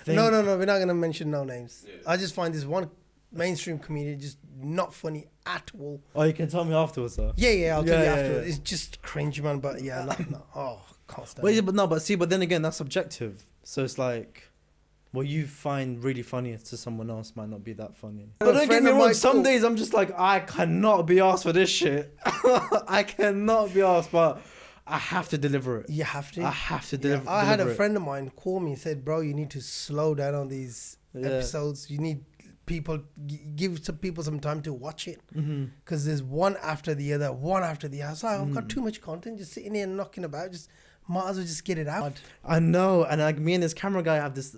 think... No, we're not going to mention no names. Yeah. I just find this one mainstream comedian just not funny at all. Oh, you can tell me afterwards, though. Yeah, I'll tell you afterwards. Yeah. It's just cringe, man, but yeah, no. Oh, can't stand it. But then again, that's subjective. So it's like, what you find really funny to someone else might not be that funny. But don't get me wrong, some days I'm just like, I cannot be asked for this shit. I cannot be asked, but I have to deliver it. You have to? I have to deliver it. I had a friend of mine call me and said, bro, you need to slow down on these episodes. You need give some people some time to watch it. Because there's one after the other. I was like, I've got too much content just sitting here and knocking about. Might as well just get it out. I know, and like me and this camera guy have this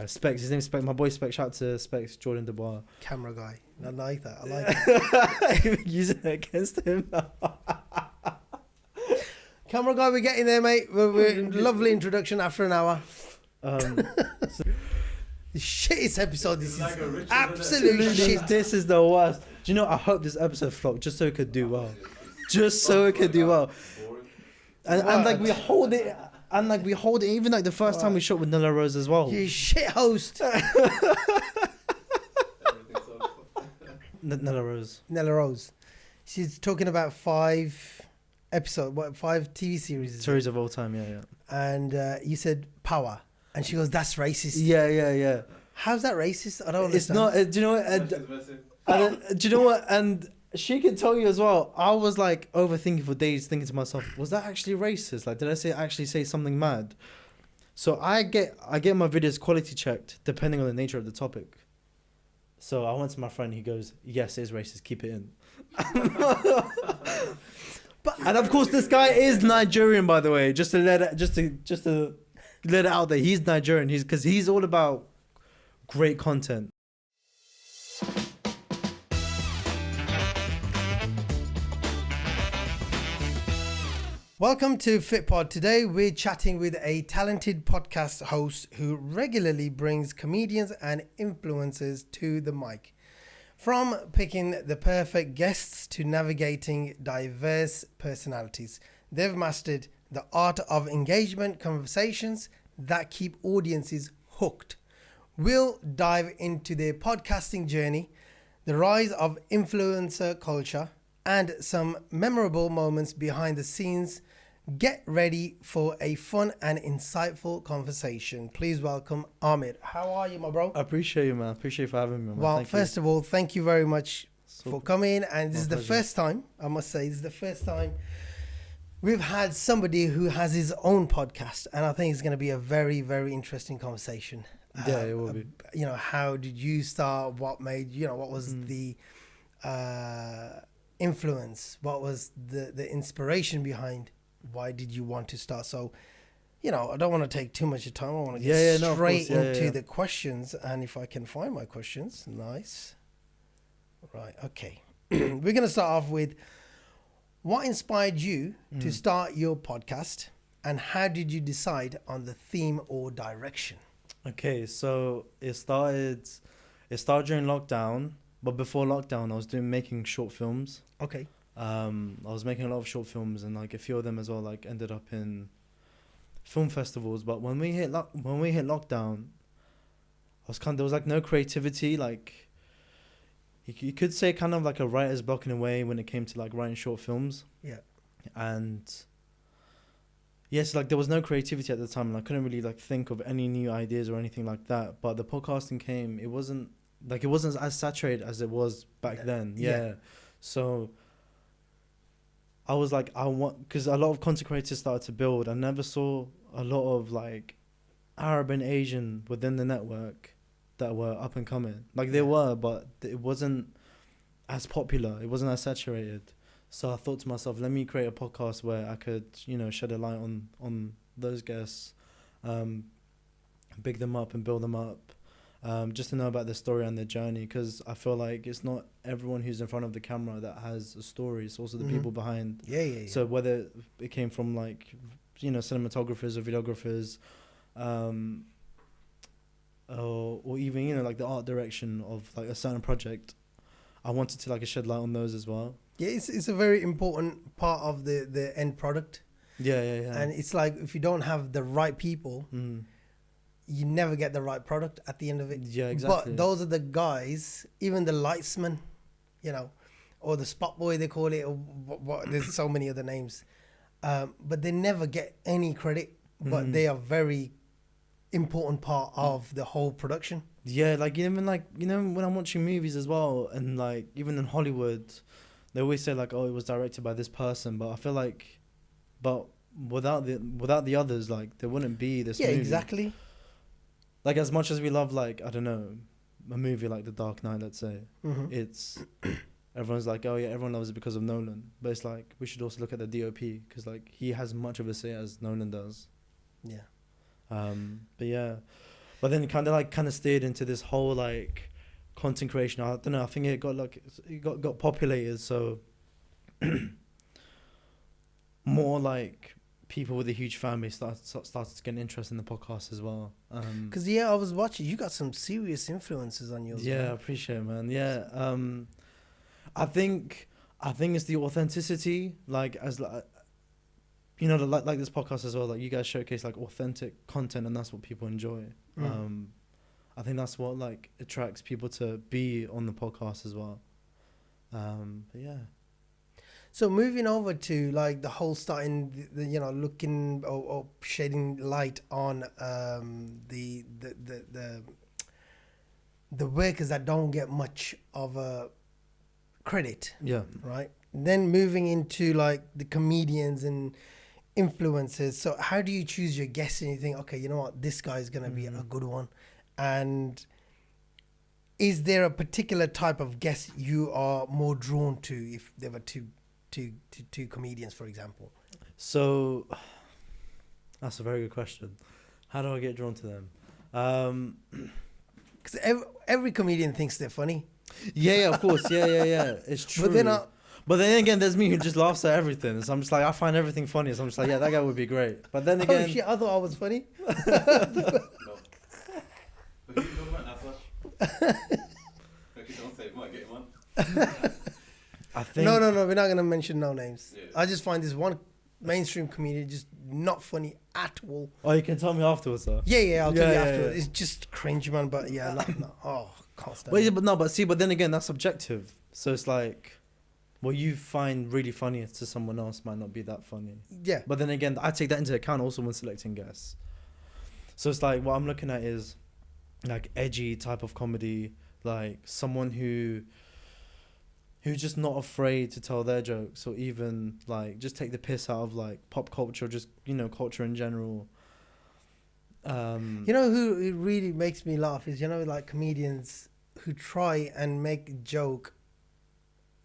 Specs. His name's Specs. My boy Specs. Shout out to Specs, Jordan Dubois. Camera guy. I like that. I like it. Using it against him. Camera guy, we're getting there, mate. We're lovely introduction after an hour. The shittest episode. This is absolute shit. This is the worst. Do you know? I hope this episode flopped just so it could do well. And like we hold it, even like the first time we shot with Nella Rose as well. You shit host. Nella Rose. She's talking about 5 TV series. Series of all time, yeah. And you said Power, and she goes, "That's racist." Yeah. How's that racist? I don't understand. It's not. Do you know what? And she can tell you as well. I was like overthinking for days, thinking to myself, was that actually racist? Like, did I actually say something mad? So I get my videos quality checked depending on the nature of the topic. So I went to my friend. He goes, "Yes, it is racist. Keep it in." And of course, this guy is Nigerian, by the way. Just to let it out there, he's Nigerian. Because he's all about great content. Welcome to Fitpod. Today we're chatting with a talented podcast host who regularly brings comedians and influencers to the mic. From picking the perfect guests to navigating diverse personalities, they've mastered the art of engagement conversations that keep audiences hooked. We'll dive into their podcasting journey, the rise of influencer culture, and some memorable moments behind the scenes. Get ready for a fun and insightful conversation. Please welcome Amir. How are you, my bro? I appreciate you, man. I appreciate you for having me, man. Well, first of all, thank you very much for coming. And this is the first time, I must say, we've had somebody who has his own podcast. And I think it's going to be a very, very interesting conversation. Yeah, it will be. How did you start? What made, what was the influence? What was the inspiration behind? Why did you want to start? So, I don't want to take too much of time. I want to get straight into the questions. And if I can find my questions, nice. Right, okay. We're going to start off with, what inspired you to start your podcast? And how did you decide on the theme or direction? Okay, so it started during lockdown. But before lockdown, I was making short films. Okay. I was making a lot of short films, and like a few of them as well, like ended up in film festivals. But when we hit lockdown, there was like no creativity. Like you could say kind of like a writer's block in a way when it came to like writing short films. Yeah. And yes, like there was no creativity at the time, and I couldn't really like think of any new ideas or anything like that. But the podcasting came. It wasn't as saturated as it was back then. Yeah. So I was like, because a lot of content creators started to build. I never saw a lot of like Arab and Asian within the network that were up and coming. Like they were, but it wasn't as popular. It wasn't as saturated. So I thought to myself, let me create a podcast where I could, shed a light on those guests, big them up and build them up. Just to know about their story and their journey, because I feel like it's not everyone who's in front of the camera that has a story. It's also the people behind. Yeah. So whether it came from like, cinematographers or videographers, or even like the art direction of like a certain project, I wanted to like shed light on those as well. Yeah, it's a very important part of the end product. Yeah. And it's like if you don't have the right people. you never get the right product at the end of it. Yeah, exactly. But those are the guys, even the lightsman, or the spot boy they call it, or there's so many other names. But they never get any credit, but they are very important part of the whole production. Yeah, like even like when I'm watching movies as well, and like even in Hollywood, they always say like, oh, it was directed by this person, but I feel like, but without the others, like there wouldn't be this. Yeah, movie. exactly. Like as much as we love, like I don't know, a movie like The Dark Knight, let's say, it's everyone's like, oh yeah, everyone loves it because of Nolan, but it's like we should also look at the DOP because like he has much of a say as Nolan does. Yeah. But yeah, but then kind of steered into this whole like content creation. I don't know. I think it got populated, so more like people with a huge fan base started to get an interest in the podcast as well. Because I was watching. You got some serious influences on yours. Yeah, man. I appreciate it, man. Yeah, I think it's the authenticity, like as like. Like this podcast as well, like you guys showcase like authentic content, and that's what people enjoy. I think that's what like attracts people to be on the podcast as well. But yeah. So moving over to like the whole starting, looking or shedding light on the workers that don't get much of a credit. Yeah. Right. Then moving into like the comedians and influencers. So how do you choose your guests, and you think, okay, you know what, this guy is going to be a good one? And is there a particular type of guest you are more drawn to if there were two comedians, for example? So that's a very good question. How do I get drawn to them? Because every comedian thinks they're funny. Yeah, of course. Yeah. It's true. But they're not. But then again, there's me who just laughs at everything. So I'm just like, I find everything funny. So I'm just like, yeah, that guy would be great. But then again... Oh shit, I thought I was funny. But who you talking about now, Flash? Okay, don't say it, might get him on. I think... No, we're not going to mention no names. Yeah. I just find this one mainstream comedian just not funny at all. Oh, you can tell me afterwards, sir. Yeah, I'll tell you Yeah, afterwards. yeah. It's just cringe, man. But yeah, no. Oh, can't stand But, yeah, it. but then again, that's subjective. So it's like, what you find really funny to someone else might not be that funny. Yeah. But then again, I take that into account also when selecting guests. So it's like, what I'm looking at is like edgy type of comedy, like someone who's just not afraid to tell their jokes, or even like just take the piss out of like pop culture, just culture in general. You know who it really makes me laugh is, like comedians who try and make a joke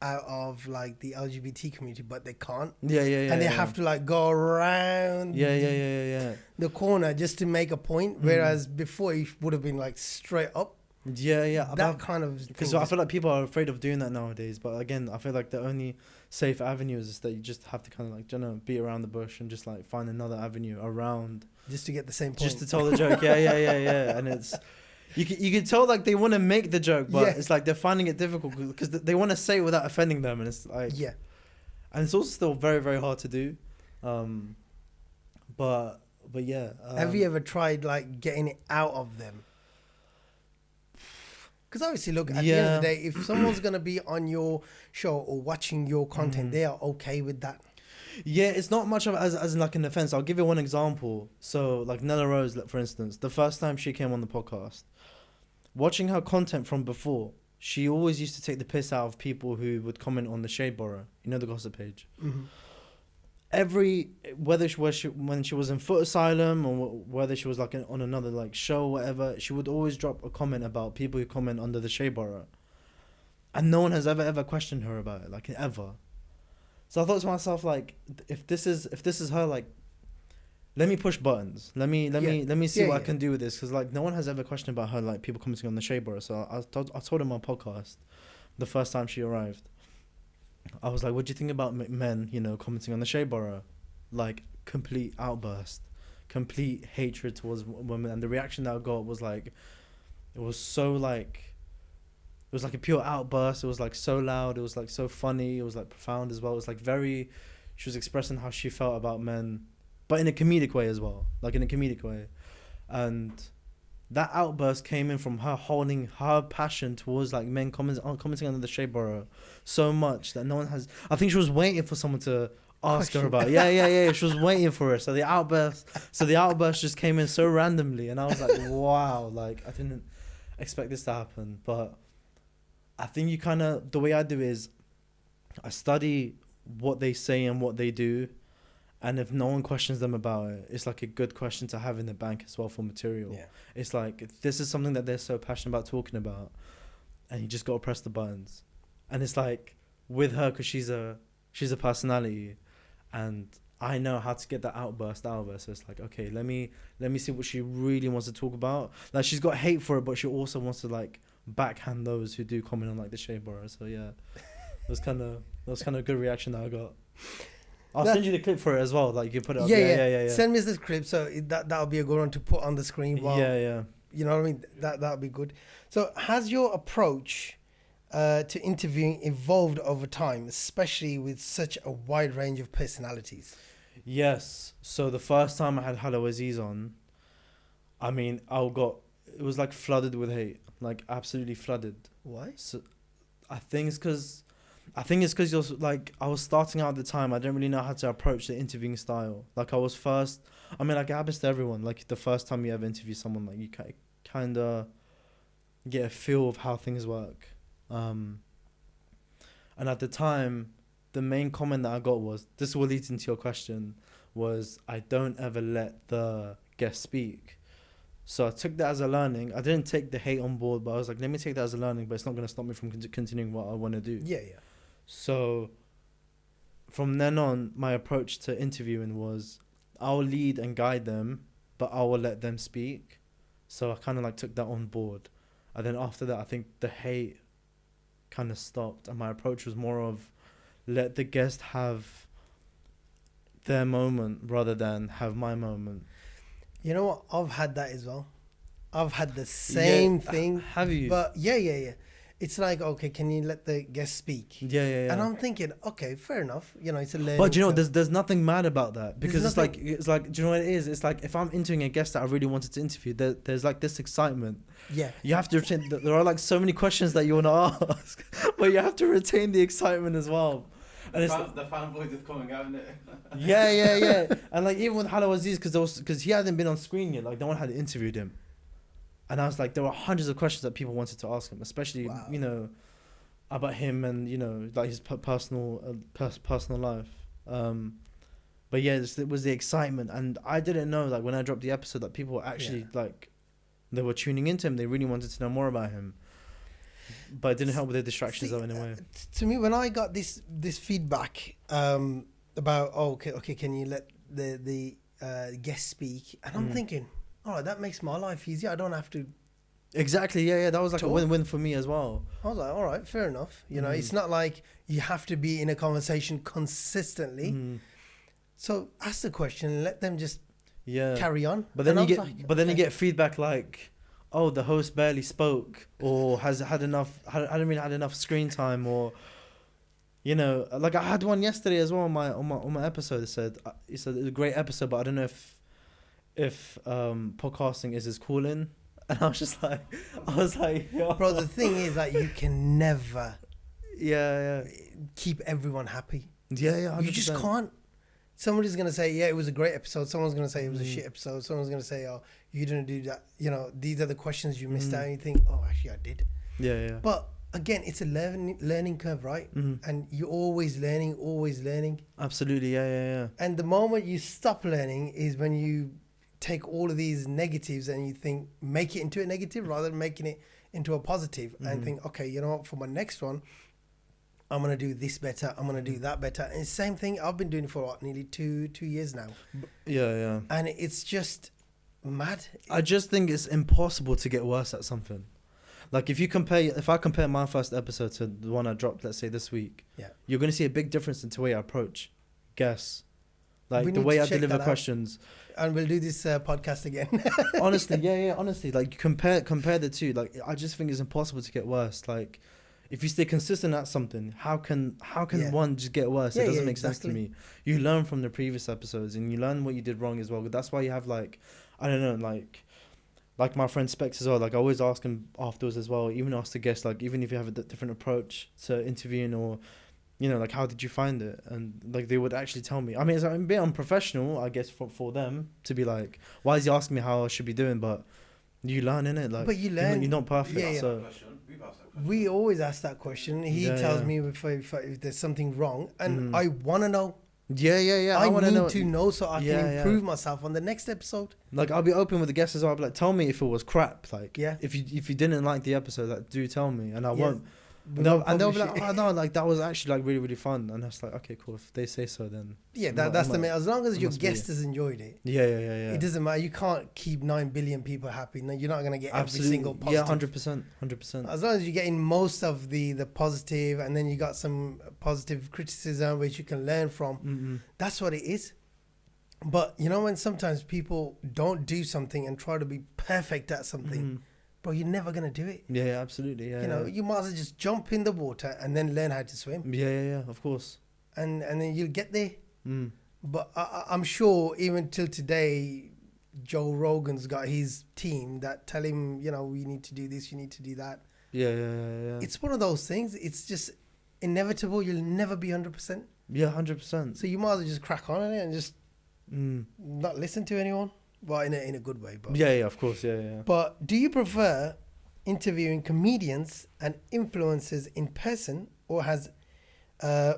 out of like the LGBT community, but they can't. Yeah. And they have to like go around Yeah. the corner just to make a point, whereas before it would have been like straight up. Yeah. That kind of Because thing I feel like people are afraid of doing that nowadays. But again, I feel like the only safe avenue is that you just have to kind of like, beat around the bush and just like find another avenue around. just to get the same point. Just to tell the joke. Yeah. And it's... You can tell like they want to make the joke, but it's like they're finding it difficult because they want to say it without offending them, and it's like and it's also still very, very hard to do. But yeah. Have you ever tried like getting it out of them? Because obviously, look, at the end of the day, if someone's gonna be on your show or watching your content, they are okay with that. Yeah, it's not much of as like an offense. I'll give you one example. So like Nella Rose, for instance, the first time she came on the podcast, watching her content from before, she always used to take the piss out of people who would comment on the Shade Borrow, the gossip page. When she was in Foot Asylum or whether she was like on another like show or whatever, she would always drop a comment about people who comment under the Shade Borrow, and no one has ever questioned her about it, like ever. So I thought to myself, like, if this is her, like, let me push buttons. Let me see what I can do with this, because like no one has ever questioned about her, like people commenting on the Shea Borough. So I told her on my podcast the first time she arrived. I was like, "What do you think about men, commenting on the Shea Borough?" Like complete outburst, complete hatred towards women, and the reaction that I got was like, it was so like. It was like a pure outburst. It was like so loud. It was like so funny. It was like profound as well. It was like very... She was expressing how she felt about men, but in a comedic way as well. Like in a comedic way. And that outburst came in from her holding her passion towards like men commenting on the Shea Borough so much that no one has. I think she was waiting for someone to ask her about it. Yeah. She was waiting for it. So the outburst just came in so randomly, and I was like, wow, like I didn't expect this to happen. But I think you kind of, the way I do is I study what they say and what they do. And if no one questions them about it, it's like a good question to have in the bank as well for material. Yeah. It's like, if this is something that they're so passionate about talking about, and you just got to press the buttons. And it's like, with her, because she's a personality, and I know how to get that outburst out of her. So it's like, okay, let me see what she really wants to talk about. Like, she's got hate for it, but she also wants to like backhand those who do comment on like the Shea Borough. So yeah, that was kind of a good reaction that I got. I'll send you the clip for it as well. Like, you can put it up. Yeah. Send me this clip, so that'll be a good one to put on the screen. While, yeah. You know what I mean? That'll be good. So, has your approach to interviewing evolved over time, especially with such a wide range of personalities? Yes. So the first time I had Hala Aziz on, I mean, it was like flooded with hate, like absolutely flooded. Why? So I think it's because you're like, I was starting out at the time. I didn't really know how to approach the interviewing style. Like, like it happens to everyone. Like, the first time you ever interview someone, like, you kind of get a feel of how things work. And at the time, the main comment that I got was, this will lead into your question, was I don't ever let the guest speak. So I took that as a learning. I didn't take the hate on board, but I was like, let me take that as a learning, but it's not going to stop me from continuing what I want to do. Yeah. So from then on, my approach to interviewing was, I'll lead and guide them, but I will let them speak. So I kind of like took that on board. And then after that, I think the hate kind of stopped, and my approach was more of, let the guest have their moment rather than have my moment. You know what? I've had that as well. I've had the same thing. Have you? But yeah. It's like, okay, can you let the guest speak? Yeah. And I'm thinking, okay, fair enough. You know, it's a learning. But you know, curve. there's nothing mad about that, because it's like, do you know what it is? It's like, if I'm interviewing a guest that I really wanted to interview, there's like this excitement. Yeah. You have to retain. There are like so many questions that you want to ask, but you have to retain the excitement as well. And The fanboy is coming out in it. Yeah. And like, even with Hala Aziz, because he hadn't been on screen yet, like no one had interviewed him. And I was like, there were hundreds of questions that people wanted to ask him, especially, you know, about him and, you know, like his personal life. But yeah, it was the excitement. And I didn't know, like, when I dropped the episode, that people were actually, like, they were tuning into him. They really wanted to know more about him. But it didn't help with the distractions, though, anyway. To me, when I got this feedback about, okay, can you let the guest speak? And I'm thinking, all right, that makes my life easier. I don't have to. Exactly, yeah. That was like a win-win for me as well. I was like, all right, fair enough. You know, it's not like you have to be in a conversation consistently. So ask the question and let them just carry on. But then you get feedback like, oh, the host barely spoke, or hadn't really had enough screen time, or, you know, like I had one yesterday as well on my episode. It said it's a great episode, but I don't know if podcasting is his calling. And I was like, yo. Bro, the thing is that you can never keep everyone happy. Yeah, 100%. You just can't. Somebody's going to say, yeah, it was a great episode. Someone's going to say it was a shit episode. Someone's going to say, oh, you didn't do that. You know, these are the questions you missed out. And you think, oh, actually, I did. Yeah. But again, it's a learning curve, right? And you're always learning. Absolutely, yeah. And the moment you stop learning is when you take all of these negatives and you think, make it into a negative rather than making it into a positive, and think, okay, you know what, for my next one, I'm going to do this better. I'm going to do that better. And same thing, I've been doing it for nearly two years now. Yeah. And it's just mad. I just think it's impossible to get worse at something. Like, if I compare my first episode to the one I dropped, let's say this week, you're going to see a big difference in the way I approach guests. Like, the way I deliver questions. And we'll do this podcast again. Honestly, yeah. Honestly, like, compare the two. Like, I just think it's impossible to get worse. Like, if you stay consistent at something, how can one just get worse? It doesn't make sense to me. You learn from the previous episodes, and you learn what you did wrong as well. But that's why you have, like, I don't know, like, like my friend Specs as well. Like I always ask him afterwards as well. Even ask the guests, like even if you have a different approach to interviewing, or you know, like how did you find it? And like they would actually tell me. I mean, it's a bit unprofessional, I guess, for them to be like, why is he asking me how I should be doing? But you learn, innit? Like, But you learn. You're not perfect. Yeah, yeah. So We've asked that question. We always ask that question. He Yeah, tells yeah. me if there's something wrong, and Mhm. I want to know. yeah. I wanna need to know so I Yeah, can yeah. improve myself on the next episode. Like I'll be open with the guests as well. I'll be like, tell me if it was crap. Like, Yeah. if you didn't like the episode, like do tell me, and I Yeah. won't. We No, won't and they'll be publish like, it. oh no, like that was actually like really fun, and that's like, okay, cool. If they say so, then Yeah, It that's mu- the main. As long as it your must be guest it. has enjoyed it, yeah. it doesn't matter. You can't keep 9 billion people happy. No, you're not gonna get every single positive. Yeah, 100%. As long as you're getting most of the positive, and then you got some positive criticism which you can learn from. That's what it is. But you know, when sometimes people don't do something and try to be perfect at something, bro, you're never gonna do it. Yeah, absolutely. Yeah, You know, you might as well just jump in the water and then learn how to swim, yeah, of course. and then you'll get there. Mm. But I'm sure even till today, Joe Rogan's got his team that tell him, you know, you need to do this, you need to do that. Yeah. It's one of those things. It's just inevitable. You'll never be 100%. Yeah, 100%. So you might as well just crack on in it and just not listen to anyone. Well, in a good way. But Yeah, of course. Yeah. But do you prefer interviewing comedians and influencers in person, or has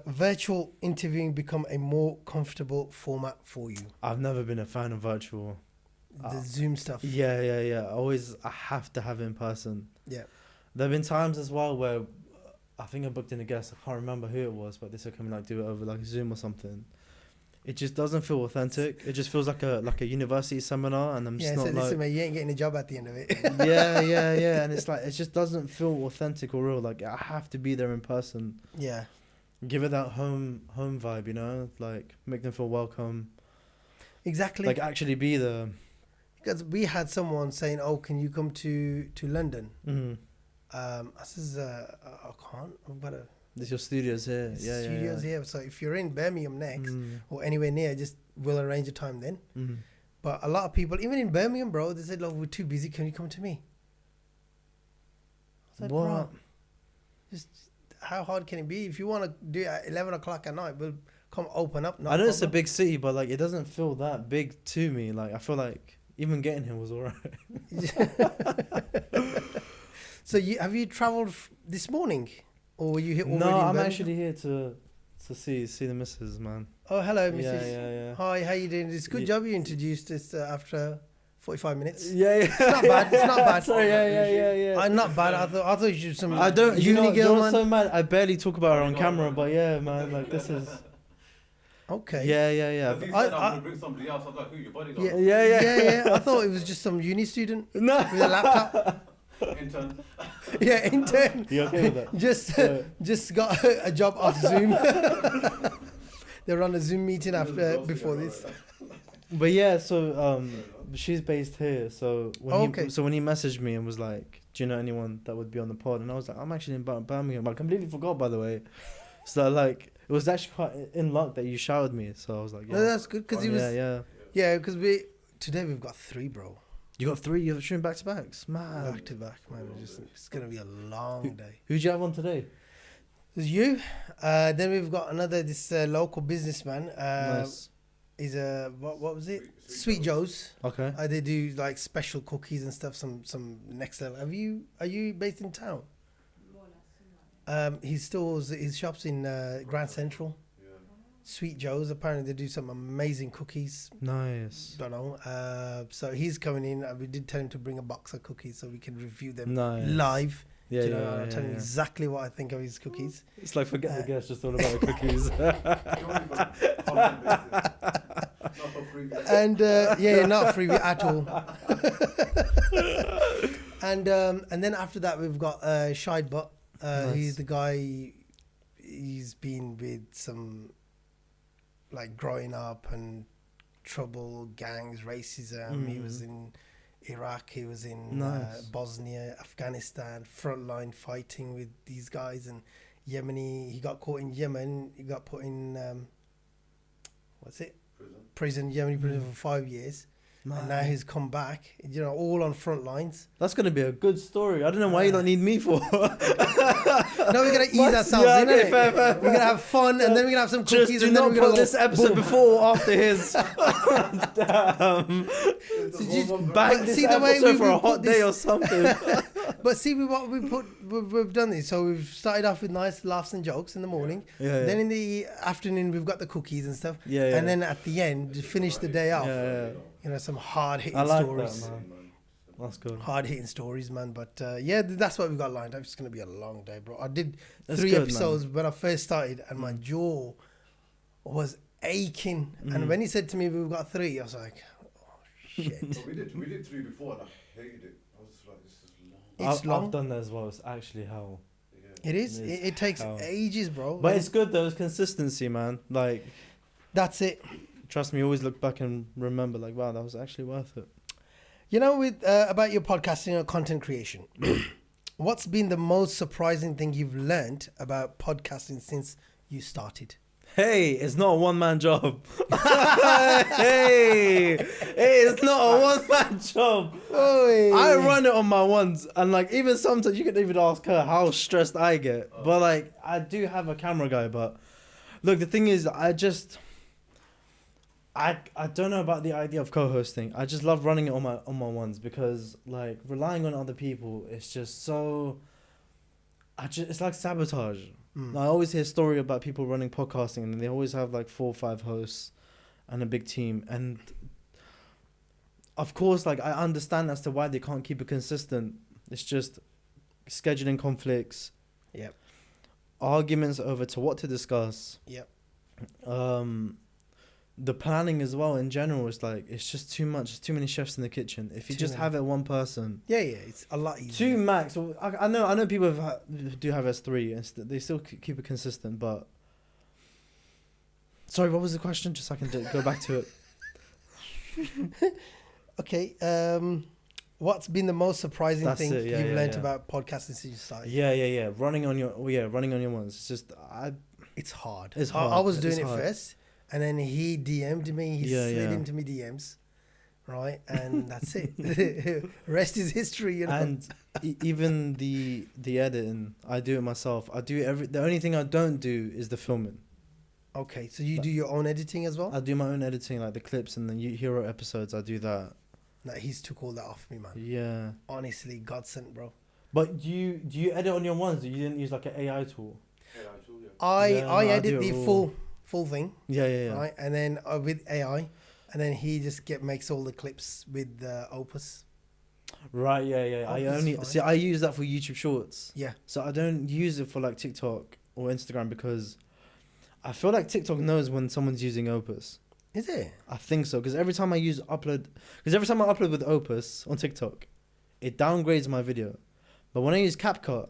virtual interviewing become a more comfortable format for you? I've never been a fan of virtual. The Zoom stuff. Yeah. I have to have it in person. Yeah. There have been times as well where I think I booked in a guest. I can't remember who it was, but they said, "Can we like do it over like Zoom or something?" It just doesn't feel authentic. It just feels like a university seminar, and I'm just Yeah, not so listen, like. mate, you ain't getting a job at the end of it. yeah, and it's like it just doesn't feel authentic or real. Like I have to be there in person. Yeah. Give it that home vibe, you know, like make them feel welcome. Exactly. Like actually be there. Because we had someone saying, "Oh, can you come to London?" Mm-hmm. I says, "I can't. I've got a There's your studios here. Yeah, studios here. So if you're in Birmingham next Mm. or anywhere near, just we'll arrange a time then." Mm. But a lot of people, even in Birmingham, bro, they said, "Look, we're too busy. Can you come to me?" I said, What? "Bro, just how hard can it be? If you want to do it at 11 o'clock at night, we'll come open up." I know it's a big city, but like it doesn't feel that big to me. Like I feel like even getting here was alright. So have you travelled this morning, or were you here already? No, in I'm Birmingham? actually here to see the missus, man. Oh, hello, Mrs. Yeah. Hi, how you doing? It's a good Ye- job you introduced us after 45 minutes. Yeah. It's not bad. It's not bad. Sorry, yeah. I'm not bad. I thought you were some. I don't. You uni know, girl, you're man. so mad. I barely talk about her on camera, but yeah, man. Like this is. Okay. Yeah. If you I- said I'm I- going to bring somebody else, I'd like, who, your bodyguard? Yeah. Yeah. I thought it was just some uni student No. with a laptop. Intern. Yeah, intern. You okay with that? Just got a job off Zoom. They were on a Zoom meeting before this. But yeah, so she's based here. So when Okay. when he messaged me and was like, "Do you know anyone that would be on the pod?" And I was like, "I'm actually in Birmingham." I completely forgot, by the way. So like, it was actually quite in luck that you shouted me. So I was like, "Yeah, No, that's good because he was. yeah." Because today we've got 3, bro. You got 3. You're shooting back to backs, man. Back to back, man. It's gonna be a long day. Who'd you have on today? There's you. Then we've got this local businessman. Nice. He's a what was it? Sweet Joe's. Okay. They do like special cookies and stuff. Some next level. Are you based in town? His shop's in Grand Central. Sweet Joe's. Apparently they do some amazing cookies. Nice. Don't know. So he's coming in. We did tell him to bring a box of cookies so we can review them Nice. live. Yeah, Do you yeah, know, yeah, I'll tell him yeah. exactly what I think of his cookies. It's like forget the guest, just all about the cookies. Not for free. And not freebie at all. And then after that we've got Shidebot. Nice. He's the guy. He's been with some like growing up and trouble, gangs, racism. He was in Iraq. He was in Nice. Bosnia, Afghanistan, frontline fighting with these guys. And Yemeni. He got caught in Yemen. He got put in prison, Yemeni prison for 5 years. And now he's come back, you know, all on front lines. That's gonna be a good story. I don't know why you don't need me for. No, we're gonna ease ourselves Yeah, in, okay, innit? fair. We're gonna have fun, and then we're gonna have some Just cookies, do and then not we're gonna put go, this episode boom. before or after his. Damn. Bang this see the way episode we for a put hot day this- or something. But see, we've done this. So we've started off with nice laughs and jokes in the morning. Yeah, Then in the afternoon, we've got the cookies and stuff. Yeah, And then at the end, to finish the day off, yeah. you know, some hard hitting I like stories. that, man. That's good. Hard hitting stories, man. But yeah, that's what we've got lined up. It's gonna be a long day, bro. I did That's 3 good, episodes when I first started, and my jaw was aching. And when he said to me, "We've got 3," I was like, "Oh shit." But we did 3 before and I hated it. I was like, this is long. It's long. I've done that as well. It's actually hell. It is. It is It takes hell. ages, bro. But it's good though. It's consistency, man. Like, That's it. trust me, always look back and remember, like, wow, that was actually worth it. You know, with about your podcasting or content creation, what's been the most surprising thing you've learned about podcasting since you started? Hey, it's not a one-man job. hey, it's not a one-man job. I run it on my ones, and like even sometimes you can even ask her how stressed I get. But like I do have a camera guy, but look, the thing is, I don't know about the idea of co-hosting. I just love running it on my ones because like relying on other people is just so. It's like sabotage. I always hear a story about people running podcasting and they always have like 4 or 5 hosts and a big team, and of course like I understand as to why they can't keep it consistent. It's just scheduling conflicts, Yep. arguments over to what to discuss, Yep. the planning as well in general is like it's just too much. It's too many chefs in the kitchen. If you Too just many. have it one person, Yeah, it's a lot easier. 2 max. Well, I know people do have S3 and they still keep it consistent. But sorry, what was the question? Just so I can go back to it. Okay. What's been the most surprising That's thing it, yeah, you've yeah, learned yeah. about podcasting since you started? Yeah. Running on your ones. It's just It's hard. It's I hard. was doing It's it hard. first, and then he DM'd me. He Yeah, slid yeah. into me DMs, right? And that's it. Rest is history, you know. and even the editing, I do it myself. I do the only thing I don't do is the filming. Okay, so you do your own editing as well? I do my own editing, like the clips and the hero episodes. I do that. No, he's took all that off me, man. Yeah. Honestly, God sent, bro. But do you edit on your ones? You didn't use like an AI tool? Yeah, I told you. I No, I edit do it the all. full thing, Yeah. right? And then with AI, and then he just makes all the clips with the Opus. Right, yeah. Oh, I that's only fine. I use that for YouTube Shorts. Yeah. So I don't use it for like TikTok or Instagram because I feel like TikTok knows when someone's using Opus. Is it? I think so because every time I upload with Opus on TikTok, it downgrades my video. But when I use CapCut,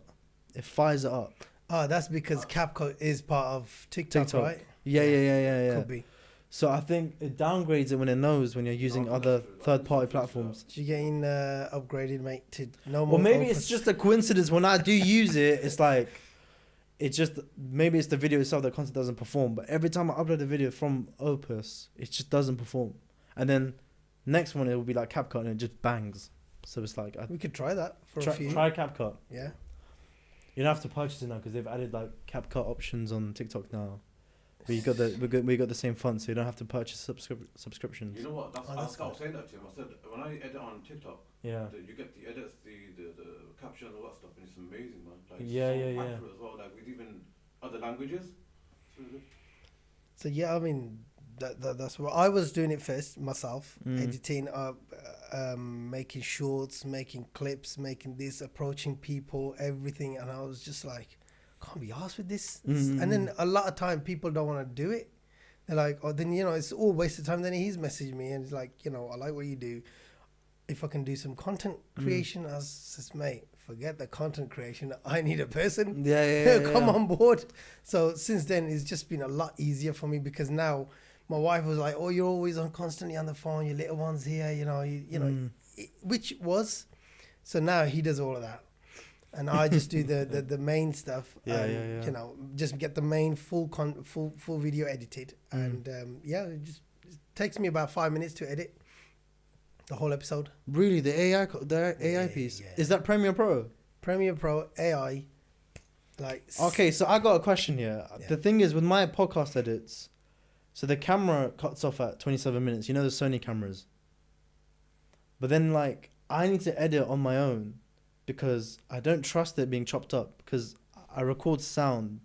it fires it up. Oh, that's because CapCut is part of TikTok, right? Yeah. Could be. So I think it downgrades it when it knows when you're using other third-party platforms. You're getting upgraded, mate, to no more. Well, maybe Opus. it's just a coincidence. When I do use it, it's like, maybe it's the video itself that content doesn't perform. But every time I upload a video from Opus, it just doesn't perform. And then next one, it will be like CapCut and it just bangs. So it's like, We could try that for a few. try CapCut. Yeah. You don't have to purchase it now because they've added like CapCut options on TikTok now. But we got the same font, so you don't have to purchase subscriptions. You know what? Oh, I that's was saying that to him. I said when I edit on TikTok, Yeah. you get the edits, the caption, all that stuff, and it's amazing, man. Like, it's Yeah, so yeah. accurate as well. Like with even other languages. It's really good. So yeah, I mean that's what I was doing it first myself, Mm. editing, making shorts, making clips, making this, approaching people, everything, and I was just like, can't be arsed with this. Mm. And then a lot of time people don't want to do it. They're like, oh, then it's all waste of time. Then he's messaged me and he's like, I like what you do. If I can do some content creation, I says, mate, forget the content creation. I need a person. Yeah. Come on board. So since then, it's just been a lot easier for me because now my wife was like, "Oh, you're always constantly on the phone. Your little one's here, which was." So now he does all of that, and I just do the main stuff. Yeah. Just get the main full video edited, and it just takes me about 5 minutes to edit. The whole episode. Really, the AI piece. Yeah. Is that Premiere Pro? Premiere Pro AI. Okay, so I got a question here. Yeah. The thing is, with my podcast edits, so the camera cuts off at 27 minutes. You know the Sony cameras. But then, like, I need to edit on my own because I don't trust it being chopped up because I record sound.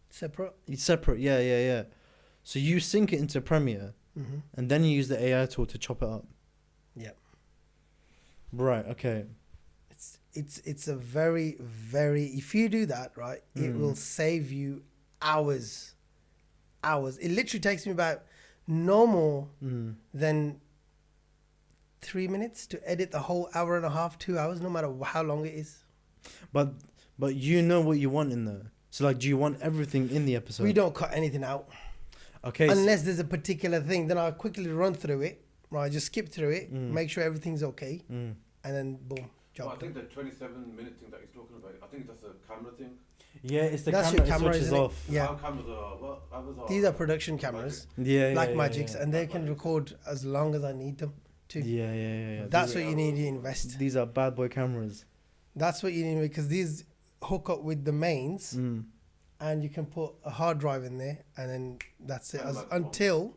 Separate. It's separate, yeah. So you sync it into Premiere Mm-hmm. and then you use the AI tool to chop it up. Yep. Right, okay. It's a very, very, if you do that, right, it will save you hours. It literally takes me about no more than 3 minutes to edit the whole hour and a half, 2 hours, no matter how long it is. But you know what you want in there. So, like, do you want everything in the episode? We don't cut anything out. Okay. Unless there's a particular thing, then I'll quickly run through it. Right, just skip through it, make sure everything's okay, and then boom, job Well, I think done. the 27-minute thing that he's talking about, I think that's a camera thing. Yeah, it's the That's camera, your camera, it switches isn't it? off. Yeah. Our cameras are, what others are? These are production cameras, Yeah, Blackmagics, yeah. and they can record as long as I need them to. Yeah. That's These what you need to invest. These are bad boy cameras. That's what you need because these hook up with the mains, and you can put a hard drive in there, and then that's it. And like Until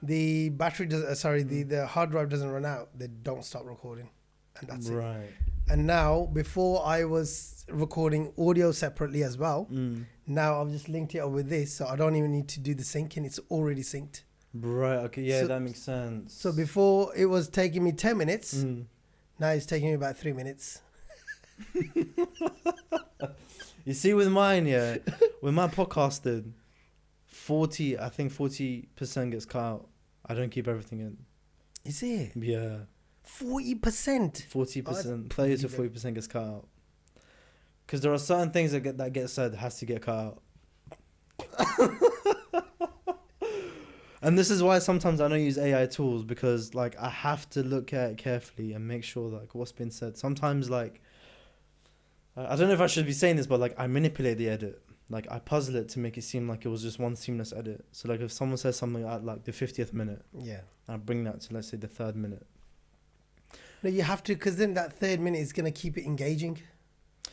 the battery does, the hard drive doesn't run out, they don't stop recording, and that's it. Right. And now, before I was recording audio separately as well, now I've just linked it up with this, so I don't even need to do the syncing. It's already synced. Right, okay, yeah, So- that makes sense. So before it was taking me 10 minutes, now it's taking me about 3 minutes. You see, with mine, yeah, with my podcasting, 40% gets cut out. I don't keep everything in. Is it? Yeah. 40%? 40%, 30 to 40% gets cut out. Because there are certain things that get said has to get cut out. And this is why sometimes I don't use AI tools, because like I have to look at it carefully and make sure like what's been said. Sometimes like I don't know if I should be saying this, but like I manipulate the edit. Like I puzzle it to make it seem like it was just one seamless edit. So like if someone says something at like the 50th minute, Yeah. I bring that to, let's say, the 3rd minute. No, you have to, because then that 3rd minute is going to keep it engaging.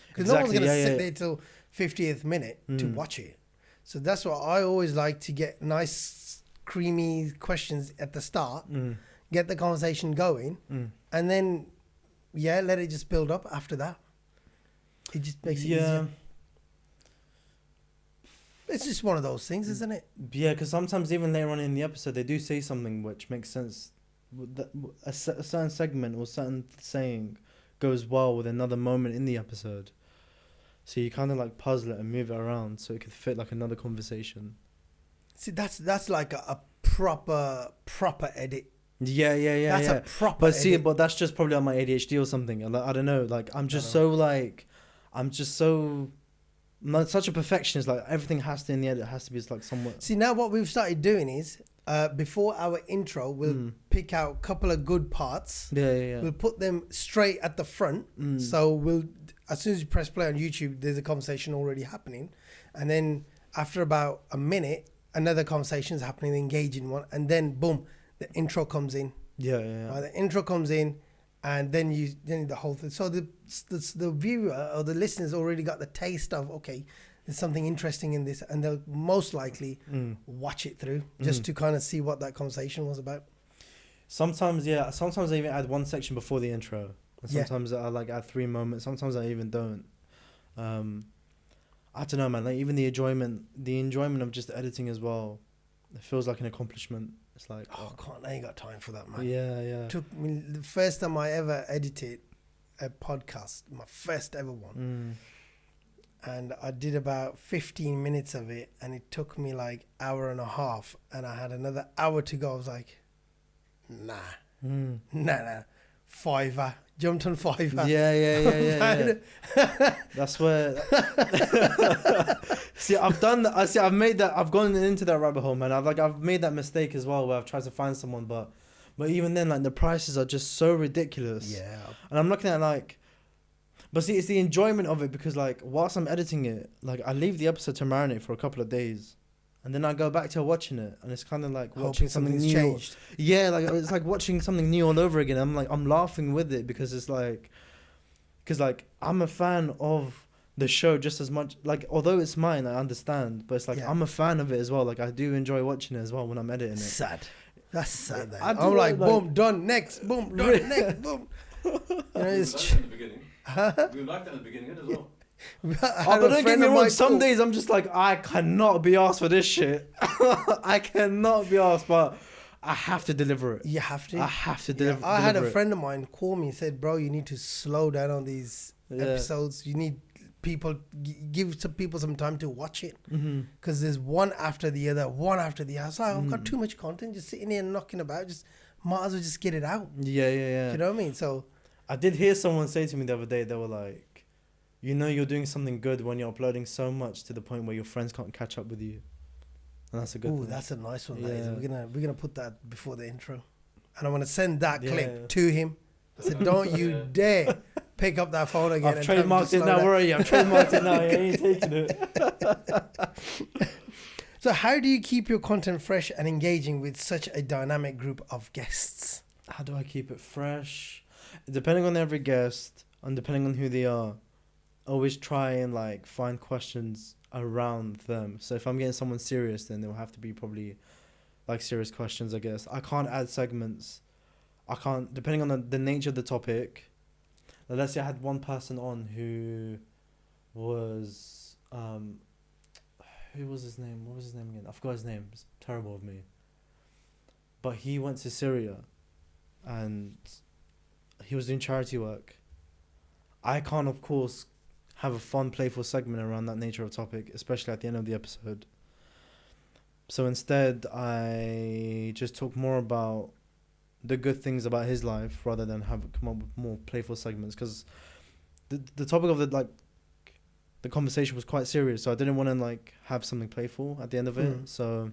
Because no one's going to sit there till 50th minute to watch it. So that's why I always like to get nice, creamy questions at the start, get the conversation going, and then, let it just build up after that. It just makes it easier. It's just one of those things, isn't it? Yeah, because sometimes even later on in the episode, they do say something which makes sense. A certain segment or certain saying goes well with another moment in the episode. So you kind of like puzzle it and move it around so it could fit like another conversation. See, that's like a proper edit. Yeah. That's a proper But see, edit. but that's just probably on my ADHD or something. I don't know. Like I'm not such a perfectionist. Like everything has to in the edit has to be like somewhat. See, now what we've started doing is before our intro, we'll pick out a couple of good parts. Yeah. We'll put them straight at the front. So as soon as you press play on YouTube, there's a conversation already happening. And then after about a minute, another conversation is happening, engaging one. And then boom, the intro comes in. Yeah. The intro comes in, and then the whole thing. So the viewer or the listener's already got the taste of, okay, there's something interesting in this, and they'll most likely watch it through just to kind of see what that conversation was about. Sometimes I even add one section before the intro. And sometimes I like add 3 moments. Sometimes I even don't. I don't know, man. Like even the enjoyment of just editing as well. It feels like an accomplishment. It's like, I ain't got time for that, man. Yeah. Took me the first time I ever edited a podcast, my first ever one. And I did about 15 minutes of it, and it took me like hour and a half, and I had another hour to go. I was like, nah. Fiverr. Jumped on Fiverr. Yeah. That's where. See, I've done that. See, I've made that. I've gone into that rabbit hole, man. I've made that mistake as well, where I've tried to find someone, but even then, like the prices are just so ridiculous. Yeah. And I'm looking at like, but see, it's the enjoyment of it, because like whilst I'm editing it, like I leave the episode to marinate for a couple of days, and then I go back to watching it, and it's kind of like watching Hoping something something's new. changed. Yeah, like it's like watching something new all over again. I'm laughing with it because it's like, because like I'm a fan of the show just as much. Like although it's mine, I understand, but it's like Yeah. I'm a fan of it as well. Like I do enjoy watching it as well when I'm editing it. Sad. That's sad. Then. I do I'm like, like- boom, done. Next, boom, done. Next, boom. You know, We liked it's. that in the beginning. We liked that in the beginning as well. Oh, but don't get me wrong. Some days I'm just like, I cannot be asked for this shit. I cannot be asked, but I have to deliver it. You have to. I have to Yeah, deliver. I had a deliver it. friend of mine call me and said, "Bro, you need to slow down on these Yeah. episodes. You need people give some people some time to watch it Mhm. because there's one after the other, one after the other. So I've got Mm. too much content just sitting here knocking about. Just might as well just get it out. Yeah, yeah, yeah. You know what I mean? So I did hear someone say to me the other day, they were like, you know, you're doing something good when you're uploading so much to the point where your friends can't catch up with you. And that's a good ooh, thing. that's a nice one. That is. Yeah. We're gonna put that before the intro, and I'm gonna send that Yeah. clip to him. I said, "Don't you Yeah. dare pick up that phone again." I've and tell him to trademarked it slow now. down." Where are you? I've trademarked it now. You ain't taking it. So how do you keep your content fresh and engaging with such a dynamic group of guests? How do I keep it fresh? Depending on every guest and depending on who they are, always try and like find questions around them. So if I'm getting someone serious, then there will have to be probably like serious questions, I guess. I can't add segments. I can't, depending on the nature of the topic. Like, let's say I had one person on who was, who was his name? What was his name again? I forgot his name. It's terrible of me. But he went to Syria and he was doing charity work. I can't, of course, have a fun, playful segment around that nature of topic, especially at the end of the episode. So instead, I just talk more about the good things about his life rather than have come up with more playful segments, because the topic of the conversation was quite serious, so I didn't want to like have something playful at the end of it. Mm. So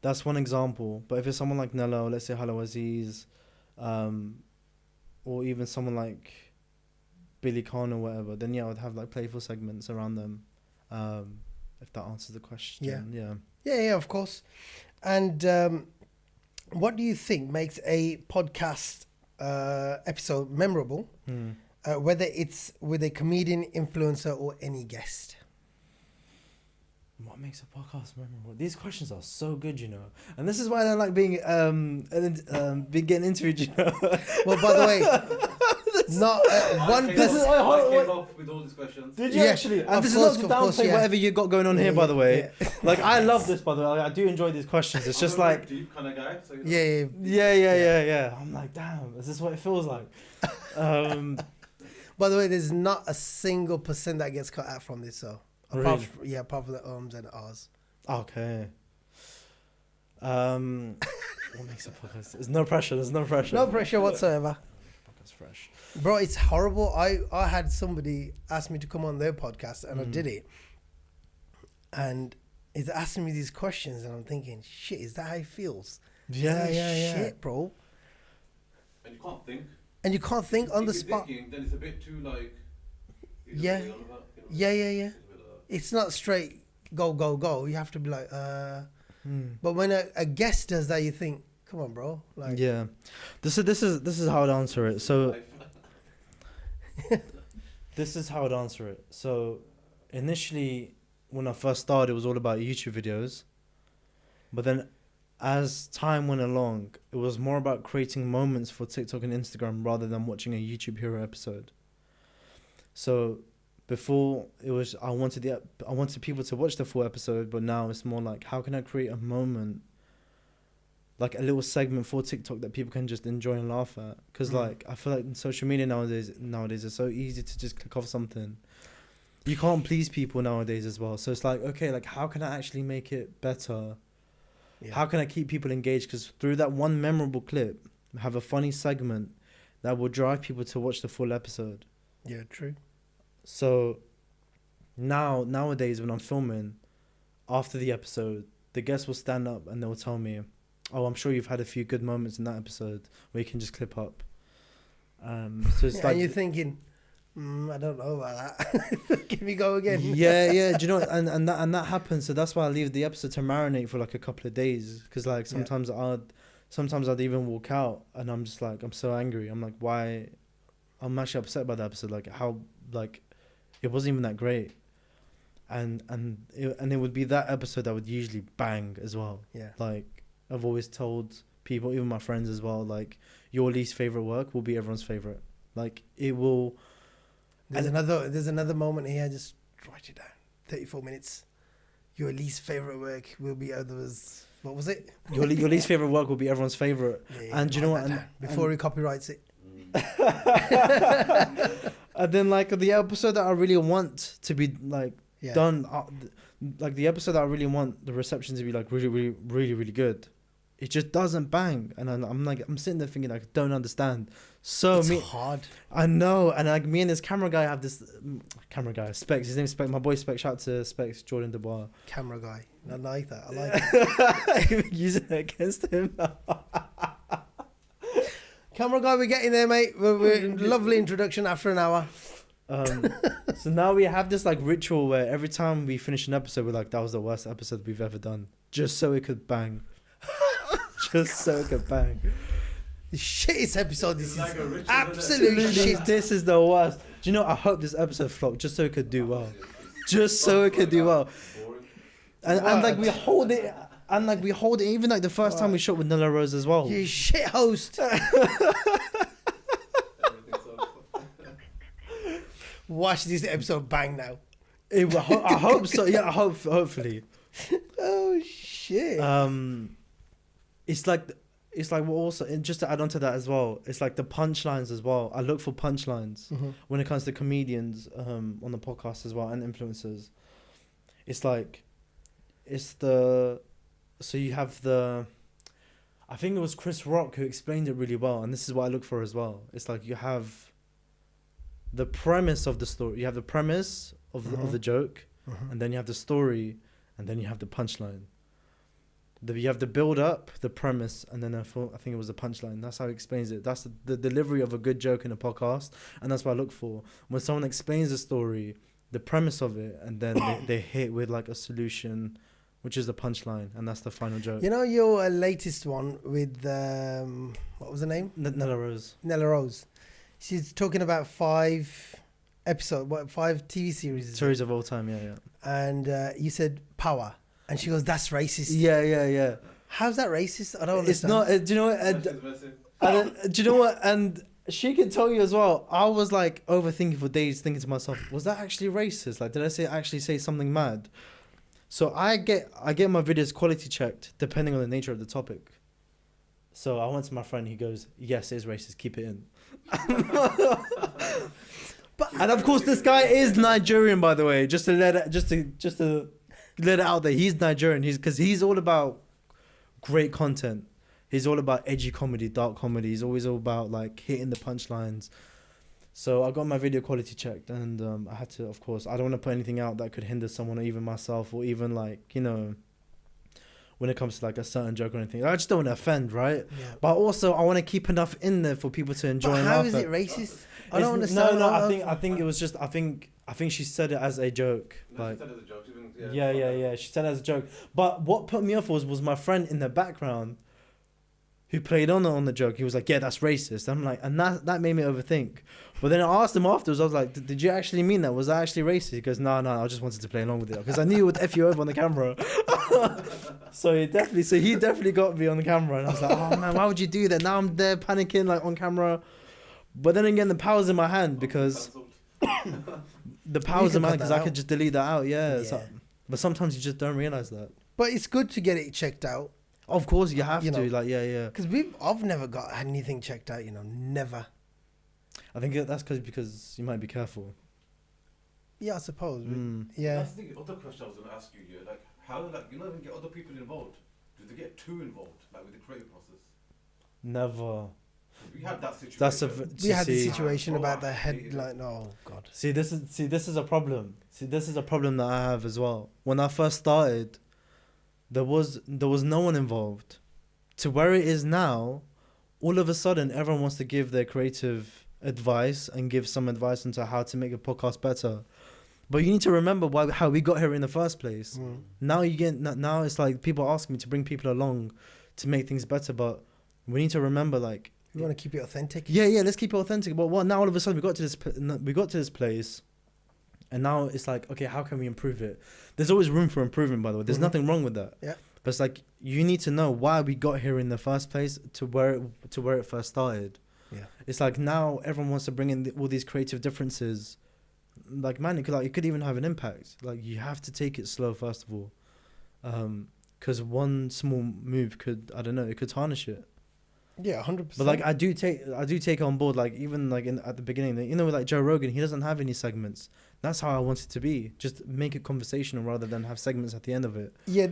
that's one example. But if it's someone like Nello, let's say Hello Aziz, or even someone like Billy Khan or whatever, then yeah, I would have like playful segments around them. If that answers the question. Yeah. Yeah, of course. And what do you think makes a podcast episode memorable, whether it's with a comedian, influencer, or any guest? What makes a podcast memorable? These questions are so good, you know, and this is why I don't like being getting interviewed, you know. Well, by the way, not one I person. came up with all these questions. Did you Yeah, actually? And of this course, is of not to course, downplay yeah. whatever you got going on here, by the way. Like I love this, by the way. I do enjoy these questions. It's just I'm a like, deep kind of guy. So you know. Yeah. I'm like, damn, is this what it feels like? By the way, there's not a single % that gets cut out from this, so apart from the ums and ahs. Okay. What makes a podcast? There's no pressure. There's no pressure. No pressure whatsoever. Podcast fresh. Bro, it's horrible. I had somebody ask me to come on their podcast and I did it. And it's asking me these questions and I'm thinking, shit, is that how it feels? Yeah. Shit, bro. And you can't think. And you can't think on the If you're spot. thinking, then it's a bit too like. Yeah. It's a bit, uh, Yeah. it's a bit, It's not straight go. You have to be like, But when a guest does that, you think, come on, bro. Like, Yeah. This is how I'd answer it. So life. this is how I'd answer it. So initially, when I first started, it was all about YouTube videos. But then as time went along, it was more about creating moments for TikTok and Instagram rather than watching a YouTube Hero episode. So before it was I wanted people to watch the full episode, but now it's more like, how can I create a moment, like a little segment for TikTok that people can just enjoy and laugh at? Because like I feel like in social media nowadays it's so easy to just click off something. You can't please people nowadays as well. So it's like, okay, like how can I actually make it better? Yeah. How can I keep people engaged? Because through that one memorable clip, have a funny segment that will drive people to watch the full episode. Yeah, true. So nowadays when I'm filming, after the episode, the guests will stand up and they'll tell me, oh, I'm sure you've had a few good moments in that episode where you can just clip up. So it's like, And you're thinking, I don't know about that. Can we go again? Yeah. Do you know? And that happens. So that's why I leave the episode to marinate for like a couple of days. Because like sometimes I'd even walk out and I'm just like, I'm so angry. I'm like, why? I'm actually upset by the episode. Like how like it wasn't even that great. And it would be that episode that would usually bang as well. Yeah. Like I've always told people, even my friends as well, like your least favorite work will be everyone's favorite. Like it will. There's another moment here. Just write it down. 34 minutes. Your least favorite work will be others. What was it? Your least favorite work will be everyone's favorite. Yeah, And do you know what? Before he copyrights it. And then like the episode that I really want to be like done, like the episode that I really want the reception to be like really good. It just doesn't bang, and I'm sitting there thinking like, I don't understand. So it's hard. I know, and like me and this camera guy have this camera guy Specs. His name's Specs. My boy Specs. Shout out to Specs, Jordan Dubois. Camera guy. I like that. I like it. Using it against him. Camera guy, we're getting there, mate. We're lovely introduction after an hour. So now we have this like ritual where every time we finish an episode, we're like, that was the worst episode we've ever done, just so it could bang. Just so it could bang. The shittest episode. This Like a is ritual, absolute Literally, shit. this is the worst. Do you know? I hope this episode flopped just so it could do well. Just so it could do well. And like we hold it. And like we hold it. Even like the first time we shot with Nella Rose as well. You shit host. Watch this episode bang now. I hope so. Yeah, hopefully. Oh shit. It's like what also, and just to add on to that as well, it's like the punchlines as well. I look for punchlines when it comes to comedians on the podcast as well, and influencers. It's like so you have I think it was Chris Rock who explained it really well, and this is what I look for as well. It's like you have the premise of the story, you have the premise of the joke, and then you have the story, and then you have the punchline. You have the build up, the premise, and then I think it was the punchline. That's how he explains it. That's the delivery of a good joke in a podcast, and that's what I look for. When someone explains the story, the premise of it, and then they hit with like a solution, which is the punchline, and that's the final joke. You know your latest one with what was her name? Nella Rose. Nella Rose. She's talking about 5 TV series. Series of all time, yeah. And you said Power, and she goes, "That's racist." Yeah. How's that racist? I don't It's understand. not. Do you know what? Do you know what? And she can tell you as well. I was like overthinking for days, thinking to myself, was that actually racist? Like, did I actually say something mad? So I get my videos quality checked depending on the nature of the topic. So I went to my friend. He goes, "Yes, it is racist. Keep it in." And of course, this guy is Nigerian, by the way. Just to let it out there, he's Nigerian. He's all about great content. He's all about edgy comedy, dark comedy. He's always all about like hitting the punchlines. So I got my video quality checked, and I had to, of course, I don't want to put anything out that could hinder someone, or even myself, or even like, you know, when it comes to like a certain joke or anything. I just don't want to offend, right? Yeah. But also I want to keep enough in there for people to enjoy. But how is it racist? I don't understand. No. I think it was just. I think she said it as a joke. No, like, she said it as a joke. Yeah. She said it as a joke. But what put me off was my friend in the background, who played on the joke. He was like, "Yeah, that's racist." I'm like, and that made me overthink. But then I asked him afterwards. I was like, "Did you actually mean that? Was that actually racist?" He goes, "No, I just wanted to play along with it because I knew it would f you over on the camera." So he definitely got me on the camera, and I was like, "Oh man, why would you do that?" Now I'm there panicking like on camera. But then again, the power's in my hand because I could just delete that out. Yeah. So, but sometimes you just don't realize that. But it's good to get it checked out. Of course, you have to. Like, yeah. Because I've never got anything checked out. Never. I think that's because you might be careful. Yeah, I suppose. Yeah. That's the other question I was going to ask you here. Like, how, like, when get other people involved, do they get too involved, like with the creative process? Never. We had that situation. We had the situation about the headline. Oh God. See, this is a problem. This is a problem that I have as well. When I first started, there was no one involved. To where it is now, all of a sudden, everyone wants to give their creative advice and give some advice into how to make a podcast better. But you need to remember how we got here in the first place. Now now it's like people ask me to bring people along to make things better, but we need to remember, like, We want to keep it authentic. yeah, let's keep it authentic. But now all of a sudden we got to this place, and now it's like, okay, how can we improve it? There's always room for improvement, by the way. There's nothing wrong with that. Yeah. But it's like, you need to know why we got here in the first place to where it first started. Yeah. It's like now everyone wants to bring in all these creative differences. Like, man, it could even have an impact. Like, you have to take it slow first of all, because one small move could, I don't know, it could tarnish it. Yeah, 100%. But like, I do take on board, like, even like at the beginning, you know, like Joe Rogan, he doesn't have any segments. That's how I want it to be. Just make it conversational rather than have segments at the end of it. Yeah,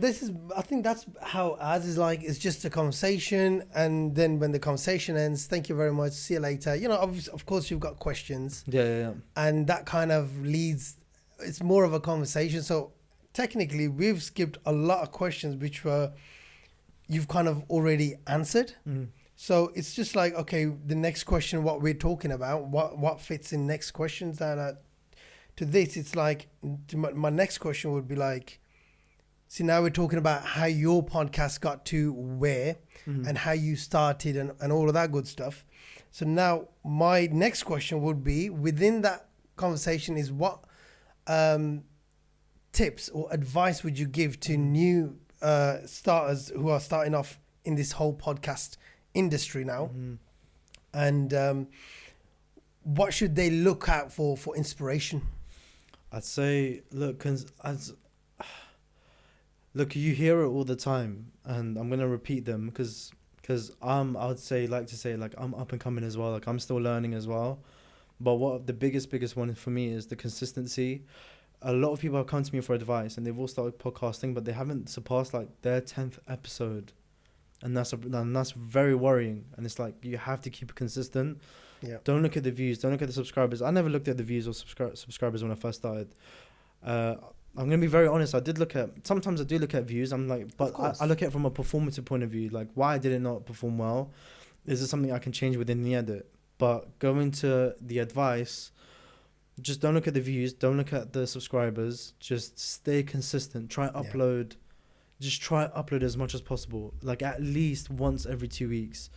I think that's how ours is like. It's just a conversation, and then when the conversation ends, thank you very much, see you later. You know, of course you've got questions, Yeah. and that kind of leads, it's more of a conversation. So technically we've skipped a lot of questions which you've kind of already answered. So it's just like, okay, the next question, what we're talking about, what fits in next questions, and to this, it's like, my next question would be like, see, now we're talking about how your podcast got to where and how you started and all of that good stuff. So now my next question would be, within that conversation, is what tips or advice would you give to new starters who are starting off in this whole podcast industry now? And what should they look out for inspiration? I'd say, look, you hear it all the time, and I'm gonna repeat them because I would say, like, I'm up and coming as well. Like, I'm still learning as well. But what the biggest one for me is the consistency. A lot of people have come to me for advice, and they've all started podcasting, but they haven't surpassed like their 10th episode, and that's very worrying. And it's like, you have to keep it consistent. Yeah. Don't look at the views. Don't look at the subscribers. I never looked at the views or subscribers when I first started. I'm gonna be very honest. Sometimes I do look at views. I'm like, but I look at it from a performative point of view. Like, why did it not perform well? Is there something I can change within the edit? But going to the advice, just don't look at the views. Don't look at the subscribers. Just stay consistent. Try upload. Just try upload as much as possible. Like, at least once every 2 weeks.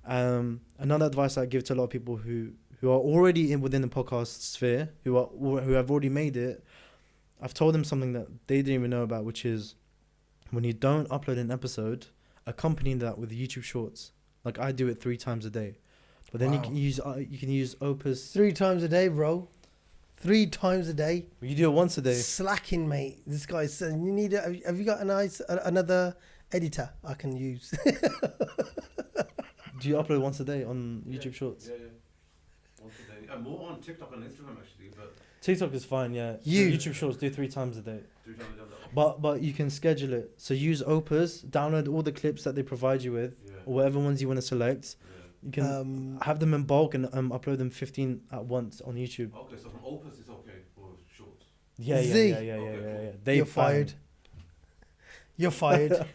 Another advice I give to a lot of people who are already within the podcast sphere, who have already made it, I've told them something that they didn't even know about, which is, when you don't upload an episode, accompany that with YouTube Shorts. Like, I do it 3 times a day, but then you can use Opus 3 times a day, bro. 3 times a day. You do it once a day. Slacking, mate. This guy said, "You need have you got another editor I can use?" Do you upload once a day on YouTube Shorts? Yeah. Once a day. And more on TikTok and Instagram, actually. But TikTok is fine, yeah. YouTube Shorts do 3 times a day. 3 times a day. But you can schedule it. So use Opus, download all the clips that they provide you with, or whatever ones you want to select. You can have them in bulk and upload them 15 at once on YouTube. Okay, so from Opus it's okay for Shorts. Yeah. Okay, cool. You're fired. You're fired.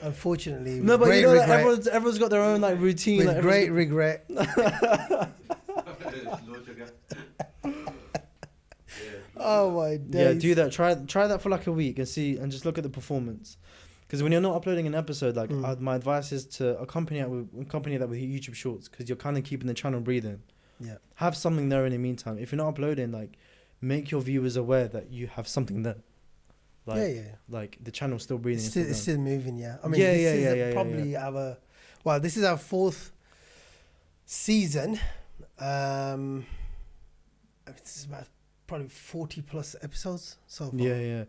Unfortunately, no, but you know that everyone's got their own like routine. With like, great regret. Oh my days. Yeah, do that. Try that for like a week and see, and just look at the performance. Because when you're not uploading an episode, like my advice is to accompany that with YouTube Shorts, because you're kind of keeping the channel breathing. Yeah. Have something there in the meantime. If you're not uploading, like, make your viewers aware that you have something there. Like, like the channel's still breathing. It's still moving, yeah. I mean, this is our 4th season. This is about probably 40 plus episodes so far. Yeah.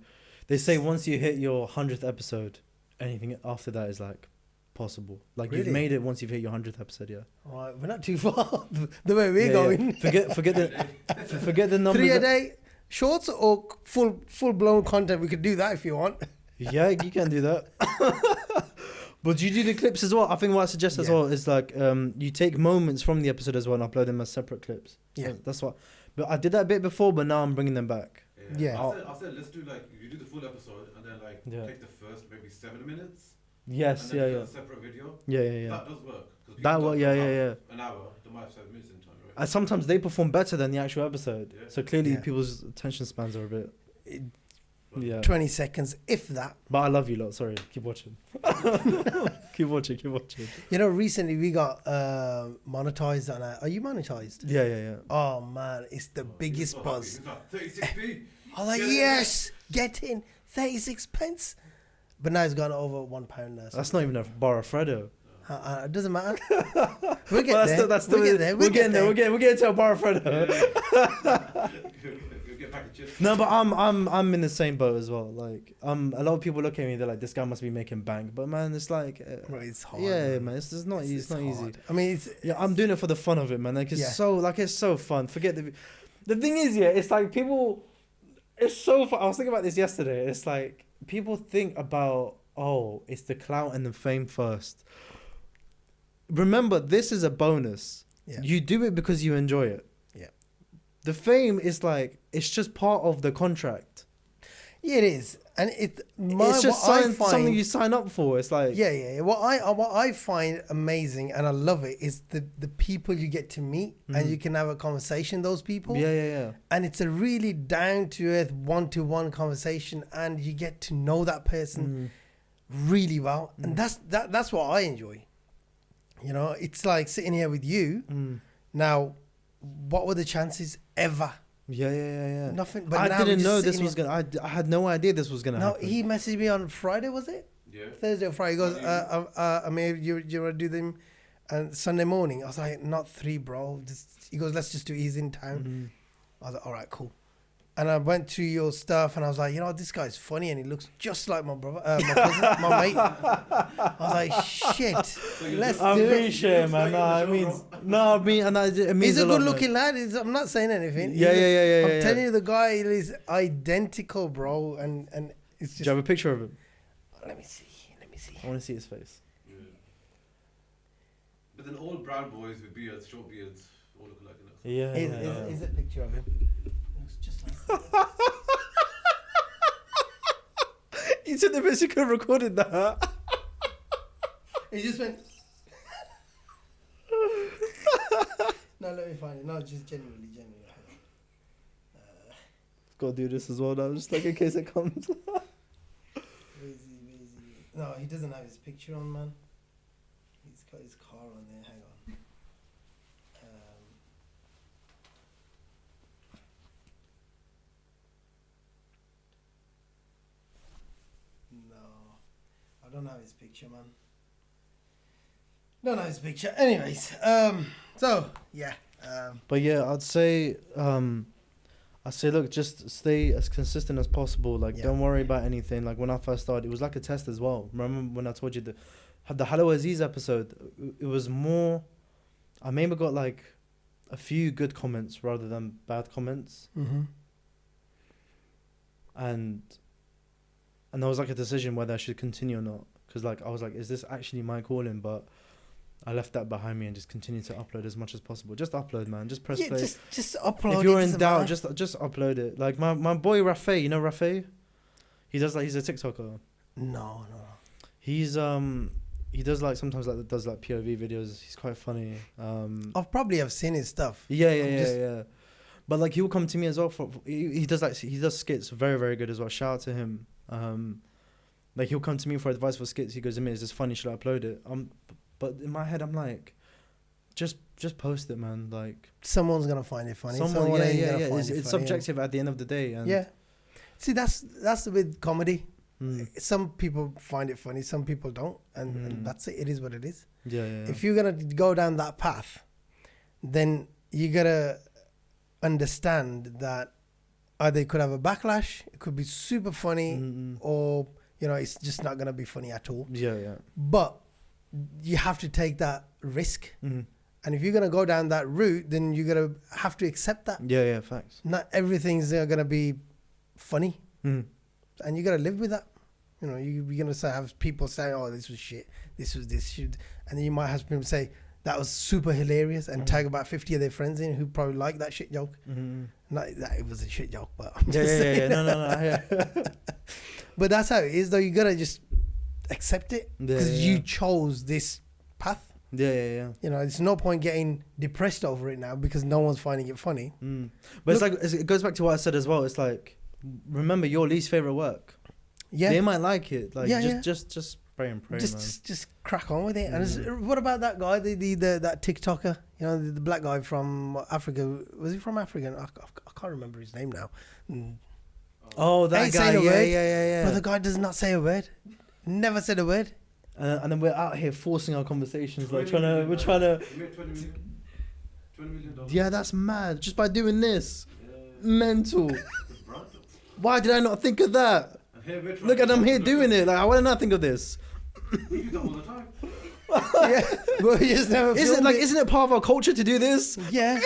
They say once you hit your 100th episode, anything after that is like possible. Like, really? You've made it once you've hit your 100th episode, yeah. All right, we're not too far the way we're going. Yeah. Forget the numbers. 3 a day. Shorts or full blown content? We could do that if you want. Yeah, you can do that. But you do the clips as well. I think what I suggest as well is like you take moments from the episode as well and upload them as separate clips. Yeah, so that's what. But I did that a bit before, but now I'm bringing them back. Yeah. I said let's do like, you do the full episode and then like take the first maybe 7 minutes. Yes. And then a separate video. Yeah. That does work. 'Cause That people one, don't yeah, have yeah. An hour, they might have 7 minutes in time, right? And sometimes they perform better than the actual episode. Yeah. So clearly Yeah. people's attention spans are a bit. Yeah. 20 seconds, if that. But I love you lot. Sorry, keep watching. keep watching. You know, recently we got monetized on our... Are you monetized? Yeah. Oh, man, it's the biggest He's so buzz. happy. He's like, 36p. I was like, Get in. yes, get in, 36 pence. But now it's gone over £1 now. So That's not even a bar of Fredo. it doesn't matter. We'll get Well, there. that's still, We'll get there. We're getting there. We're getting to a bar of Fredo. You'll get back to chips. No, but I'm in the same boat as well. Like, a lot of people look at me, they're like, this guy must be making bank. But man, it's like, Bro, it's hard. yeah, man, it's not easy. It's not easy. hard. I mean, it's... Yeah, I'm doing it for the fun of it, man. Like, it's Yeah. it's so fun. Forget the thing is, yeah, it's like people. It's so fun. I was thinking about this yesterday. It's like people think about, oh, it's the clout and the fame first. Remember, this is a bonus. Yeah. You do it because you enjoy it. Yeah. The fame is like, it's just part of the contract. Yeah, it is. And it's It's something you sign up for. It's like, Yeah. What I find amazing and I love it is the people you get to meet and you can have a conversation with those people. yeah. And it's a really down to earth, one-to-one conversation, and you get to know that person really well. And that's what I enjoy. You know, it's like sitting here with you. Now, what were the chances ever? Yeah. Nothing. But I now didn't we're know just this sitting was here- gonna. I had no idea this was gonna No, happen. he messaged me on Friday, was it? Yeah. Thursday or Friday. He goes, Amir, you want to do them and Sunday morning? I was like, not 3, bro. He goes, let's just do it. He's in town. I was like, all right, cool. And I went through your stuff and I was like, you know, this guy's funny and he looks just like my brother, my cousin, my mate. I was like, shit, let's I'm do pretty it. sure, man. It means He's a lot, man. good-looking lad. I'm not saying anything. Yeah. I'm telling you, the guy is identical, bro. And it's Do just. you have a picture of him? Let me see. I want to see his face. Yeah. But then all brown boys with beards, short beards, all look alike. Yeah. Is a picture of him. Looks just like. You took the best you could have recorded that. He just went. No, let me find it. No, just genuinely. Gotta do this as well now, just like in case it comes. Where is he? No, he doesn't have his picture on, man. He's got his car on there. Hang on. No, I don't have his picture, man. Don't have his picture. Anyways, so yeah. But yeah, I'd say, look, just stay as consistent as possible. Like, Yeah. don't worry about anything. Like when I first started, it was like a test as well. Remember when I told you the Hello Aziz episode? It was more. I maybe got like a few good comments rather than bad comments, and there was like a decision whether I should continue or not. Because like I was like, is this actually my calling? But I left that behind me and just continued to upload as much as possible. Just upload, man. Just press play. Just upload. If you're it, in doesn't doubt, matter. just upload it. Like my boy Rafe, you know Rafe? He's a TikToker. No. He does like sometimes like does like POV videos. He's quite funny. I've probably have seen his stuff. Yeah. But like he'll come to me as well he does skits very, very good as well. Shout out to him. Like he'll come to me for advice for skits. He goes, Amir, is this funny? Should I upload it? But in my head I'm like, just post it, man. Like Someone's gonna find it funny. yeah. It's subjective at the end of the day. And Yeah. See, that's with comedy. Some people find it funny, some people don't, and that's it. It is what it is. Yeah. If you're gonna go down that path, then you gotta understand that either it could have a backlash, it could be super funny, or it's just not gonna be funny at all. Yeah. But you have to take that risk, and if you're gonna go down that route, then you're gonna have to accept that. Yeah, facts. Not everything's gonna be funny, and you gotta live with that. You're gonna have people say, "Oh, this was shit. This was this shit," and then you might have people say that was super hilarious and tag about 50 of their friends in who probably like that shit joke. Not that it was a shit joke, but I'm just saying. No. But that's how it is, though. You gotta just accept it because you chose this path. Yeah. You know, it's no point getting depressed over it now because no one's finding it funny. But it goes back to what I said as well. It's like, remember your least favorite work. Yeah. They might like it. Like, Yeah, just pray and pray, man. Just crack on with it. And what about that guy, that TikToker? You know, the black guy from Africa. Was he from Africa? I can't remember his name now. Oh, that Ain't guy. saying a Yeah, word. yeah. But the guy does not say a word. Never said a word. And then we're out here forcing our conversations, like we're trying to. $20 million. Yeah, that's mad. Just by doing this, mental. It's brand. Why did I not think of that? And here we're trying Look at to- them here doing it. Like, why did I not think of this? We do that all the time. Yeah, but he just never. filmed it. Isn't it part of our culture to do this? Yeah.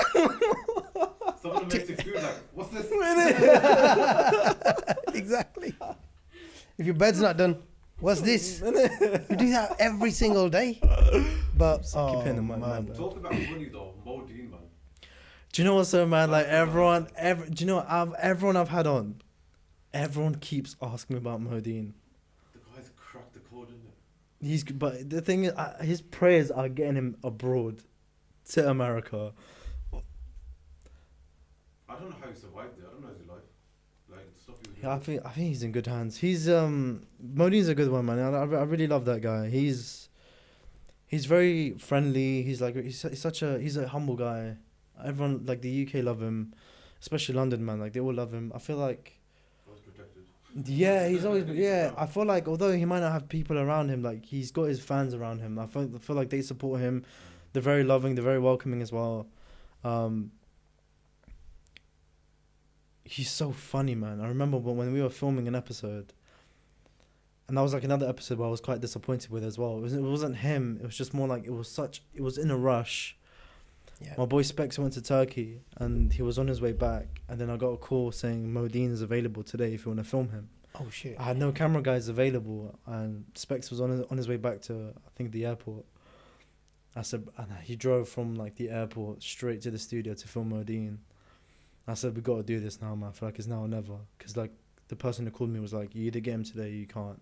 Someone makes it feel like, what's this? Exactly. If your bed's not done, what's this? You do that every single day. But keep hitting the mic, man. man. Talk about money though, Modine, man. Do you know what's so mad? Like everyone, do you know everyone I've had on, everyone keeps asking me about Modine. The guy's cracked the code, isn't it? But the thing is, his prayers are getting him abroad, to America. I don't know how he survived there. I don't know his life. Like the stuff he was Yeah, I doing. think he's in good hands. He's Modine's a good one, man. I really love that guy. He's very friendly. He's a humble guy. Everyone, like, the UK love him, especially London, man. Like, they all love him. I feel like, Always protected. yeah, he's always, yeah. I feel like although he might not have people around him, like, he's got his fans around him. I feel like they support him. They're very loving. They're very welcoming as well. He's so funny, man. I remember when we were filming an episode, and that was like another episode where I was quite disappointed with as well. It wasn't him. It was just more like it was in a rush. Yeah. My boy Specs went to Turkey and he was on his way back, and then I got a call saying Modine is available today if you want to film him. Oh shit. I had no camera guys available, and Specs was on his way back to, I think, the airport. I said, and he drove from like the airport straight to the studio to film Modine. I said, we got to do this now, man. I feel like it's now or never. Because like the person who called me was like, you either get him today or you can't.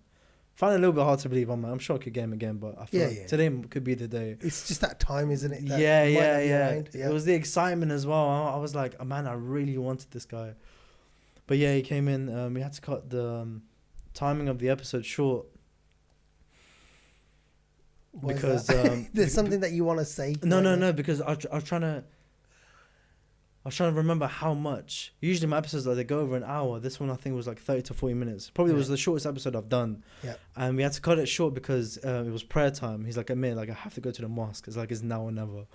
Find it a little bit hard to believe. I'm sure I could get him again, but I feel like today could be the day. It's just that time, isn't it? That Yeah. mind. It was the excitement as well. I was like, oh, man, I really wanted this guy. But yeah, he came in. We had to cut the timing of the episode short. Why is Because that? There's something that you want to say. No. Because I was trying to remember how much. Usually my episodes, like, they go over an hour. This one I think was like 30 to 40 minutes. Probably was the shortest episode I've done. Yeah. And we had to cut it short because it was prayer time. He's like, Amir, like, I have to go to the mosque. It's like, it's now or never.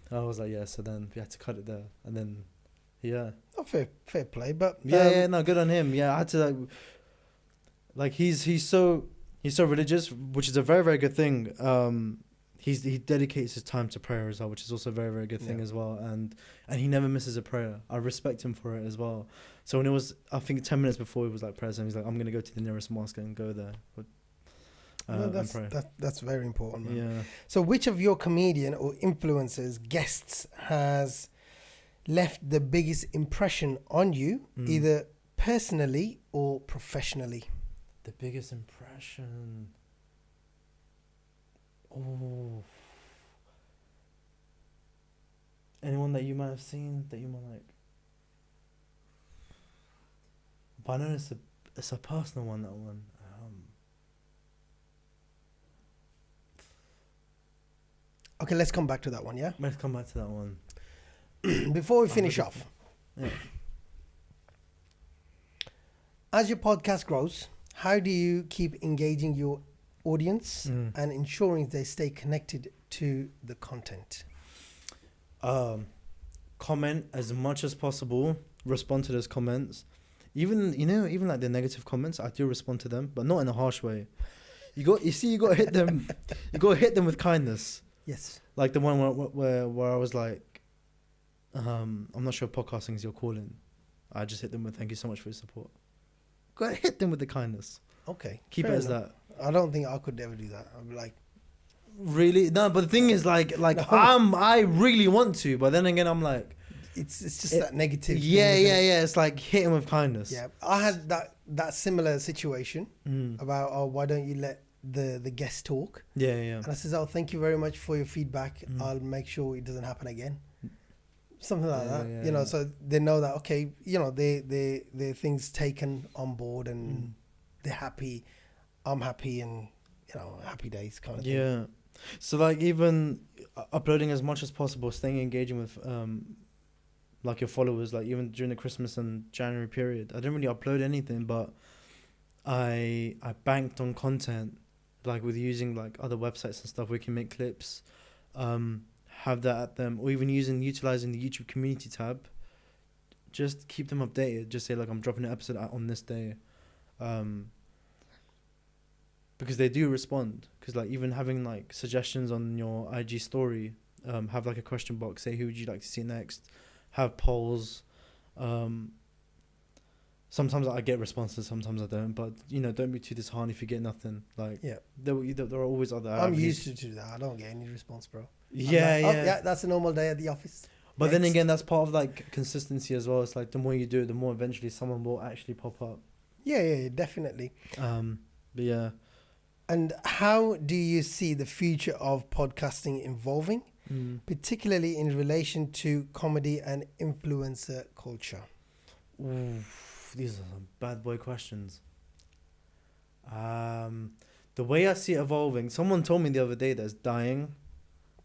And I was like, yeah. So then we had to cut it there, and then yeah. Oh, fair play, but No, good on him. Yeah, I had to like he's so religious, which is a very, very good thing. He dedicates his time to prayer as well, which is also a very, very good thing as well. And he never misses a prayer. I respect him for it as well. So when it was, I think 10 minutes before it was like prayer time, he's like, I'm gonna go to the nearest mosque and go there. And pray. that's very important, man. Yeah. So which of your comedian or influencers, guests, has left the biggest impression on you, either personally or professionally? The biggest impression. Oh. Anyone that you might have seen that you might like. But I know it's a personal one, that one. Okay, let's come back to that one, yeah? Let's come back to that one. Before we finish off, Yeah. as your podcast grows, how do you keep engaging your audience and ensuring they stay connected to the content? Comment as much as possible. Respond to those comments. Even like the negative comments, I do respond to them, but not in a harsh way. You got to hit them. You got to hit them with kindness. Yes. Like the one where I was like, I'm not sure if podcasting is your calling. I just hit them with thank you so much for your support. Got to hit them with the kindness. Okay. Keep it fair as enough. that. I don't think I could ever do that. I'm like, Really? No, but the thing is, like I really want to, but then again, I'm like, it's just that negative. Yeah, thing, isn't it? yeah. It's like hitting with kindness. Yeah, I had that similar situation about, why don't you let the guest talk. Yeah, yeah. And I says, "Oh, thank you very much for your feedback. Mm. I'll make sure it doesn't happen again." Something like Yeah, that, yeah, you know. yeah. So they know that, okay, you know, they things taken on board, and they're happy. I'm happy, and you know, happy days kind of thing. Yeah. So like even uploading as much as possible, staying engaging with like your followers, like even during the Christmas and January period. I didn't really upload anything, but I banked on content, like with using like other websites and stuff. We can make clips, have that at them, or even utilizing the YouTube community tab. Just keep them updated. Just say like I'm dropping an episode out on this day, because they do respond. Because like even having like suggestions on your IG story, have like a question box. Say who would you like to see next. Have polls. Sometimes I get responses, sometimes I don't. But you know, don't be too disheartened if you get nothing. Like Yeah. there are always other. I'm avenues. used to that. I don't get any response, bro. Yeah, I'm like, yeah. "Oh, yeah, that's a normal day at the office." But then Next. again, that's part of like consistency as well. It's like the more you do it, the more eventually someone will actually pop up. Yeah, definitely. But yeah. And how do you see the future of podcasting evolving, particularly in relation to comedy and influencer culture? Oof, these are some bad boy questions. The way I see it evolving, someone told me the other day that it's dying,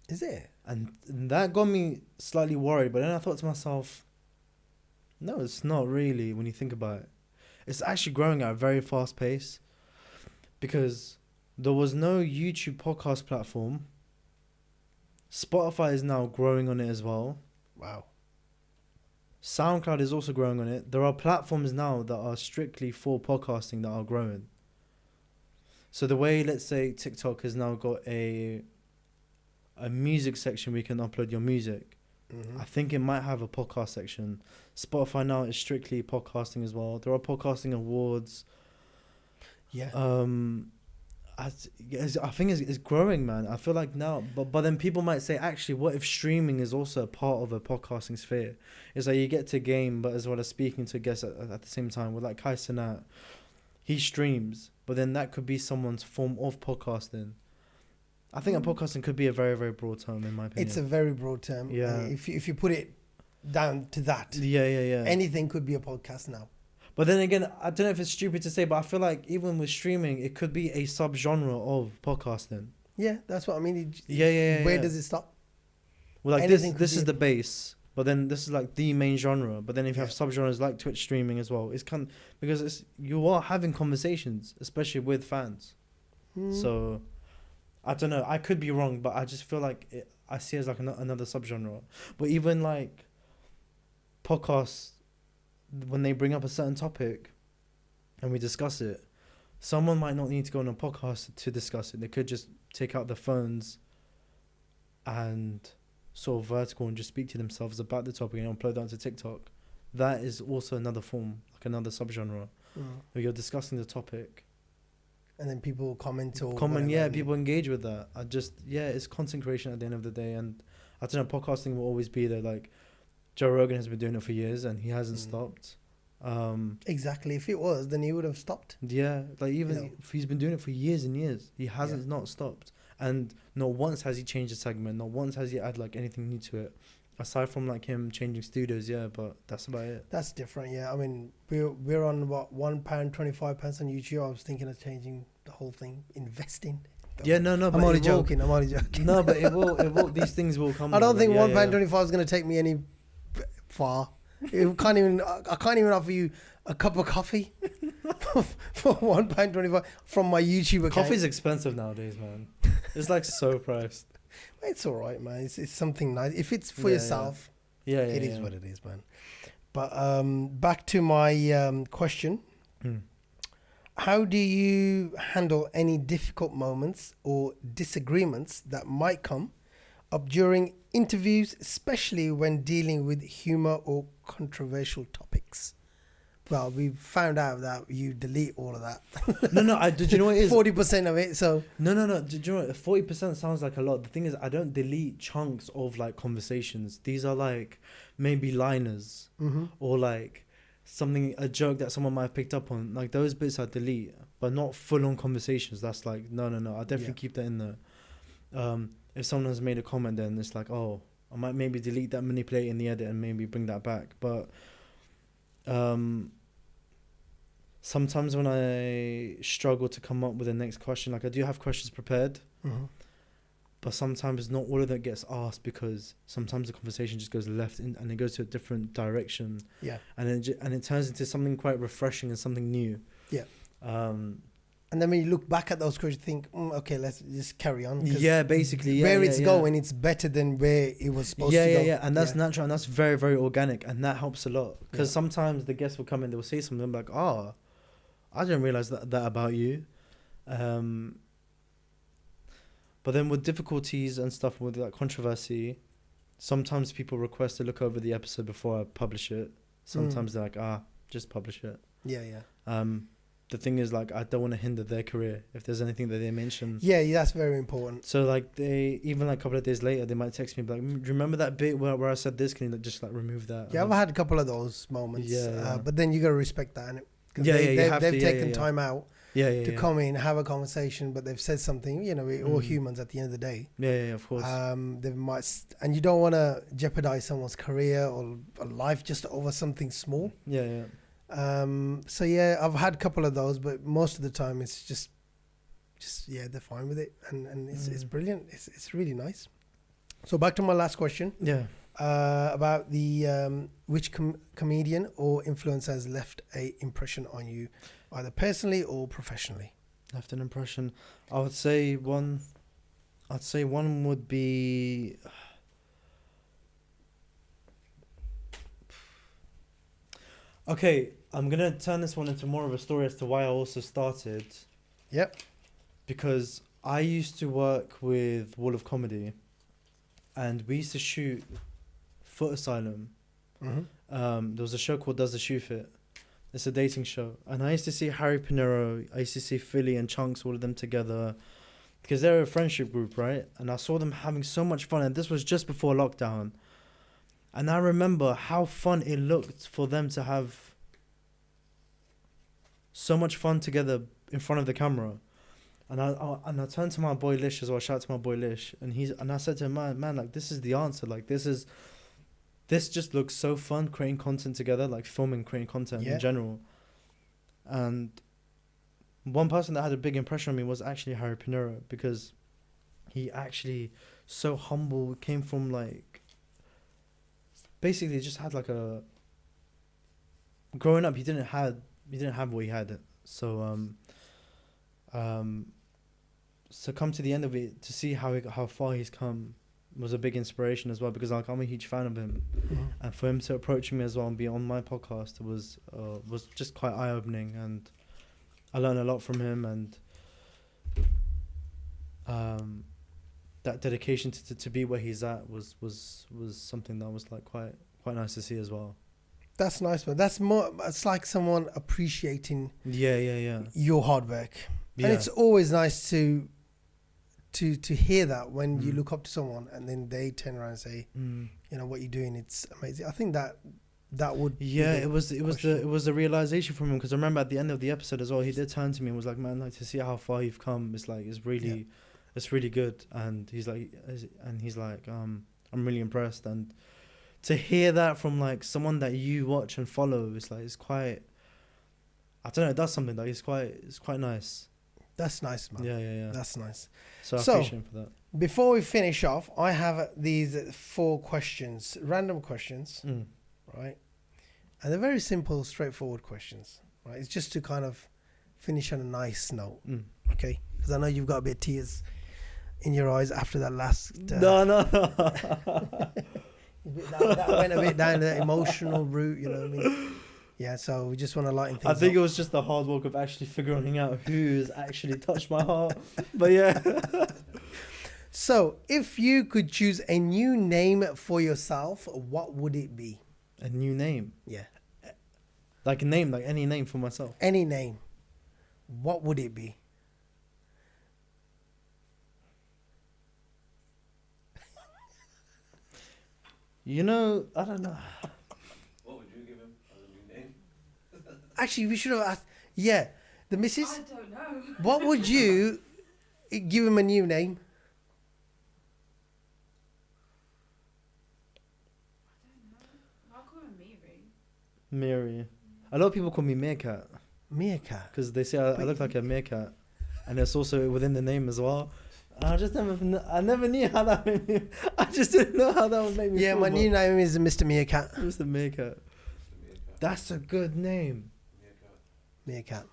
Is it? and that got me slightly worried. But then I thought to myself, no, it's not really. When you think about it, it's actually growing at a very fast pace, because there was no YouTube podcast platform. Spotify is now growing on it as well. Wow. SoundCloud is also growing on it. There are platforms now that are strictly for podcasting that are growing. So the way, let's say, TikTok has now got a music section where you can upload your music. Mm-hmm. I think it might have a podcast section. Spotify now is strictly podcasting as well. There are podcasting awards. Yeah. I think it's growing, man. I feel like now, but then people might say, actually, what if streaming is also a part of a podcasting sphere? It's like you get to game, but as well as speaking to guests at the same time. With like Kai Cenat, he streams, but then that could be someone's form of podcasting. I think podcasting could be a very, very broad term, in my opinion. It's a very broad term. Yeah. If you put it down to that, yeah. anything could be a podcast now. But then again, I don't know if it's stupid to say, but I feel like even with streaming, it could be a subgenre of podcasting. Yeah, that's what I mean. Yeah. Where does it stop? Well, like Anything this could is be- the base, but then this is like the main genre. But then if you have Yeah. subgenres like Twitch streaming as well, it's because you are having conversations, especially with fans. So I don't know. I could be wrong, but I just feel like I see it as like another subgenre. But even like podcasts, when they bring up a certain topic and we discuss it, someone might not need to go on a podcast to discuss it. They could just take out their phones and sort of vertical and just speak to themselves about the topic and upload that onto TikTok. That is also another form, like another subgenre, where you're discussing the topic. And then people comment or Comment, whatever, yeah, and- people engage with that. It's content creation at the end of the day. And I don't know, podcasting will always be there. Like, Joe Rogan has been doing it for years and he hasn't stopped. Exactly. If it was, then he would have stopped. Yeah, like even You know. if he's been doing it for years and years, he hasn't not stopped. And not once has he changed the segment. Not once has he added like anything new to it, aside from like him changing studios. Yeah, but that's about it. That's different. Yeah, I mean, we're on what £1.25 on YouTube. I was thinking of changing the whole thing, investing. Yeah, no, but I'm only it will- joking. I'm only joking. No, but it will. These things will come. I don't though, think like, £1.25 is going to take me any far. I can't even offer you a cup of coffee for £1.25 from my YouTube account. Coffee's expensive nowadays, man. It's like so priced. It's all right, man. It's something nice. If it's for Yeah, yourself, Yeah, it is what it is, man. But back to my question. How do you handle any difficult moments or disagreements that might come up during interviews, especially when dealing with humor or controversial topics? Well, we found out that you delete all of that. No. Did you know what it is? 40% of it. So No. Did you know what? 40% sounds like a lot. The thing is, I don't delete chunks of like conversations. These are like maybe liners or like a joke that someone might have picked up on, like those bits I delete, but not full on conversations. That's like no. I definitely keep that in there. If someone has made a comment, then it's like, oh, I might maybe delete that, manipulate in the edit, and maybe bring that back. But sometimes when I struggle to come up with the next question, like I do have questions prepared, but sometimes not all of that gets asked because sometimes the conversation just goes left and it goes to a different direction. Yeah. And it turns into something quite refreshing and something new. Yeah. And then when you look back at those questions, you think, okay, let's just carry on. Yeah, basically. Where it's going, it's better than where it was supposed to go. Yeah. And that's natural and that's very, very organic. And that helps a lot. Because sometimes the guests will come in, they will say something like, oh, I didn't realize that about you. But then with difficulties and stuff, with like controversy, sometimes people request to look over the episode before I publish it. Sometimes they're like, just publish it. Yeah. The thing is, like, I don't want to hinder their career if there's anything that they mention. Yeah, that's very important. So, like, they, even like a couple of days later, they might text me, like, do you remember that bit where I said this? Can you like, just, like, remove that? Yeah, I've had a couple of those moments. Yeah. But then you got to respect that. They've taken time out to come in, have a conversation, but they've said something, you know, we're all humans at the end of the day. Yeah, of course. They might, and you don't want to jeopardize someone's career or life just over something small. Yeah. So yeah, I've had a couple of those, but most of the time it's just they're fine with it, and it's brilliant. It's really nice. So back to my last question. Yeah. About the which comedian or influencer has left a impression on you, either personally or professionally? Left an impression. I would say one. I'd say one would be. Okay, I'm gonna turn this one into more of a story as to why I also started. Yep. Because I used to work with Wall of Comedy, and we used to shoot Foot Asylum. There was a show called Does the Shoe Fit? It's a dating show, and I used to see Harry Pinero, I used to see Philly and Chunks, all of them together, because they're a friendship group, right? And I saw them having so much fun, and this was just before lockdown. And I remember how fun it looked for them to have so much fun together in front of the camera. And I turned to my boy Lish as well. Shout out to my boy Lish, and I said to him, man, like this is the answer. Like this just looks so fun creating content together, like filming, creating content in general. And one person that had a big impression on me was actually Harry Pinero, because he actually so humble, came from like, basically just had like a, growing up he didn't have what he had. So so come to the end of it, to see how far he's come was a big inspiration as well, because like I'm a huge fan of him. And for him to approach me as well and be on my podcast was just quite eye-opening, and I learned a lot from him, and that dedication to be where he's at was something that was like quite nice to see as well. That's nice, man. That's more, it's like someone appreciating your hard work. And it's always nice to hear that when you look up to someone and then they turn around and say, you know, what you're doing, it's amazing. I think that would it was the realization from him, because I remember at the end of the episode as well, he did turn to me and was like, man, like to see how far you've come, it's like it's really good. And he's like I'm really impressed. And to hear that from like someone that you watch and follow, it's like it's quite, I don't know, it does something. Like it's quite nice. That's nice, man. Yeah. That's nice. So I appreciate him for that. Before we finish off, I have these 4 questions, random questions, right? And they're very simple, straightforward questions, right? It's just to kind of finish on a nice note, okay? Because I know you've got a bit of tears in your eyes after that last... No. that went a bit down the emotional route, you know what I mean? Yeah, so we just want to lighten things up. I think it was just the hard work of actually figuring out who's actually touched my heart. But yeah. So, if you could choose a new name for yourself, what would it be? A new name? Yeah. Like a name, like any name for myself? Any name. What would it be? You know, I don't know. What would you give him as a new name? Actually, we should have asked. Yeah, the missus. I don't know. What would you give him a new name? I'll call him Miri. Mary. A lot of people call me Meerkat Meerkat. because they say I look like a meerkat, and it's also within the name as well. I never knew how that made me. I just didn't know how that would make me. Yeah, feel, my but new name is Mr. Meerkat. Mr. Meerkat. That's a good name. Meerkat.